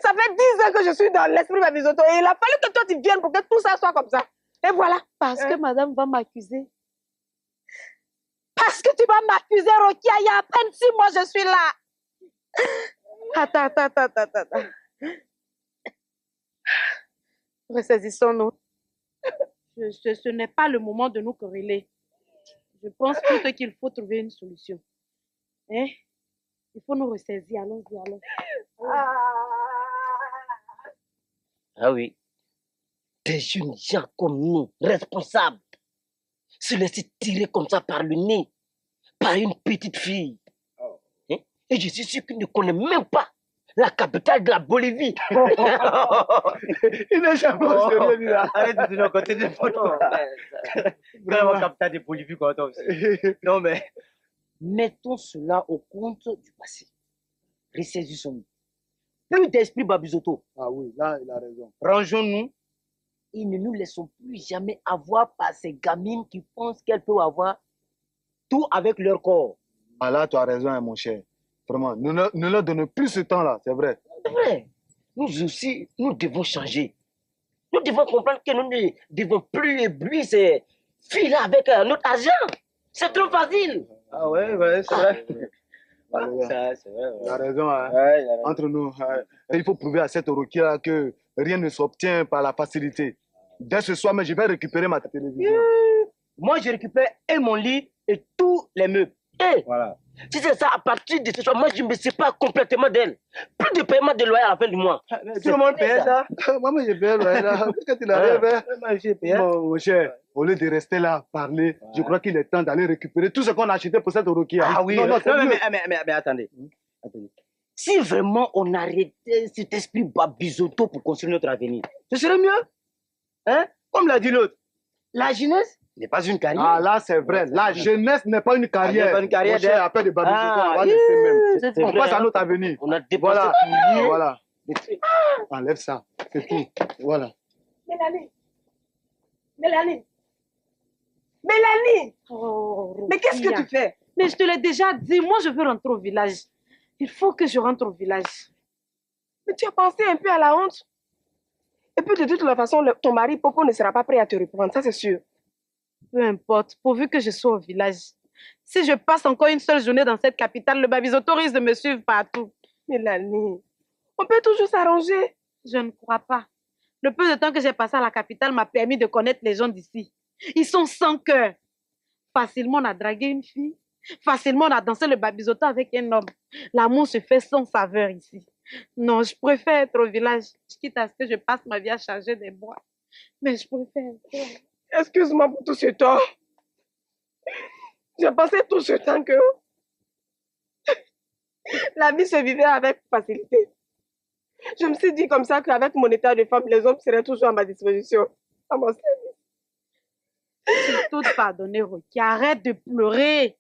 Ça fait 10 ans que je suis dans l'esprit babisoto et il a fallu que toi tu viennes pour que tout ça soit comme ça. Et voilà. Parce que madame va m'accuser. Parce que tu vas m'accuser, Rokia. Il y a à peine 6 mois, je suis là. Attends. Ressaisissons-nous. Ce n'est pas le moment de nous quereller. Je pense plutôt qu'il faut trouver une solution. Hein? Il faut nous ressaisir. Allons-y, allons. Ah oui. Des jeunes gens comme nous, responsables, se laisser tirer comme ça par le nez, par une petite fille. Hein? Et je suis sûr qu'il ne connaît même pas la capitale de la Bolivie. Il n'est jamais au sérieux, lui, là. Arrête de nous côté des photos. Vraiment capitale de Bolivie, quoi, toi aussi. Non, mais mettons cela au compte du passé. Ressaisissons-nous. Plus d'esprit Babisoto. Ah oui, là, il a raison. Rangeons-nous et ne nous laissons plus jamais avoir par ces gamines qui pensent qu'elles peuvent avoir tout avec leur corps. Ah là, tu as raison, hein, mon cher. Vraiment, ne leur donnons plus ce temps-là, c'est vrai. C'est vrai. Nous aussi, nous devons changer. Nous devons comprendre que nous ne devons plus éblouir ces filles-là avec notre argent. C'est trop facile. ah ouais, c'est vrai. C'est vrai. Il a raison. Hein. Ouais, il a raison. Entre nous, il faut prouver à cette Rokia que rien ne s'obtient par la facilité. Dès ce soir, mais je vais récupérer ma télévision. Moi, je récupère et mon lit et tous les meubles. Et Voilà. si c'est ça, à partir de ce soir, moi, je me sépare complètement d'elle. Plus de paiement de loyer à la fin du mois. Tout le monde paye ça. Moi, je paye, là. Quand il arrive, hein. Moi, j'ai payé. Mon cher, au lieu de rester là, parler, je crois qu'il est temps d'aller récupérer tout ce qu'on a acheté pour cette Rokia. Ah oui, non, c'est mieux. mais attendez. Si vraiment on arrêtait cet esprit babisoto pour construire notre avenir, ce serait mieux. Hein? Comme l'a dit l'autre. La jeunesse n'est pas une carrière. Ah là, c'est vrai. La jeunesse n'est pas une carrière. n'est pas une carrière, Mon cher, après de Babisoto, on va laisser même. c'est On vrai, passe à hein. notre avenir. On a dépensé Voilà. tout lieu. Voilà. Enlève ça. C'est tout. Voilà. Mélanie. Mélanie. Oh, Mais qu'est-ce que Rokia. tu fais? Mais je te l'ai déjà dit, moi je veux rentrer au village. Il faut que je rentre au village. Mais tu as pensé un peu à la honte. Et puis de toute façon, ton mari Popo ne sera pas prêt à te reprendre, ça c'est sûr. Peu importe, pourvu que je sois au village. Si je passe encore une seule journée dans cette capitale, le babisoto risque de me suivre partout. Mélanie, on peut toujours s'arranger. Je ne crois pas. Le peu de temps que j'ai passé à la capitale m'a permis de connaître les gens d'ici. Ils sont sans cœur. Facilement, on a dragué une fille. Facilement, on a dansé le babizoto avec un homme. L'amour se fait sans saveur ici. Non, je préfère être au village, quitte à ce que je passe ma vie à charger des bois. Mais je préfère. Excuse-moi pour tout ce temps. J'ai pensé tout ce temps que la vie se vivait avec facilité. Je me suis dit comme ça qu'avec mon état de femme, les hommes seraient toujours à ma disposition, à mon service. Tu es toute pardonnée, Rocky. Arrête de pleurer.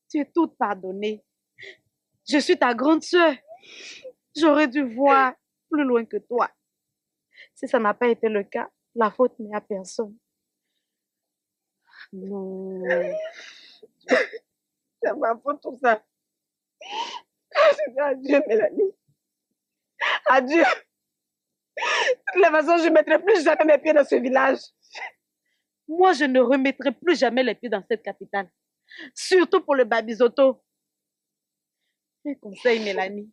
Tu es toute pardonnée. Je suis ta grande sœur. J'aurais dû voir plus loin que toi. Si ça n'a pas été le cas, la faute n'est à personne. Non. C'est ma faute tout ça. Je dis adieu, Mélanie. Adieu. De toute façon, je ne mettrai plus jamais mes pieds dans ce village. Moi, je ne remettrai plus jamais les pieds dans cette capitale. Surtout pour le babizoto. Un conseil, Mélanie.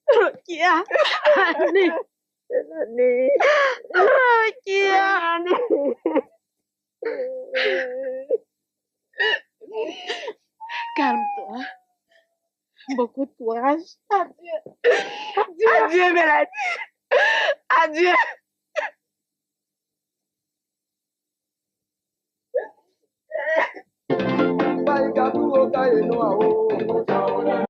Rokia. Annie. Mélanie. Rokia. Calme-toi. Beaucoup de courage. Adieu. Adieu. Adieu, Mélanie. Adieu. Bye,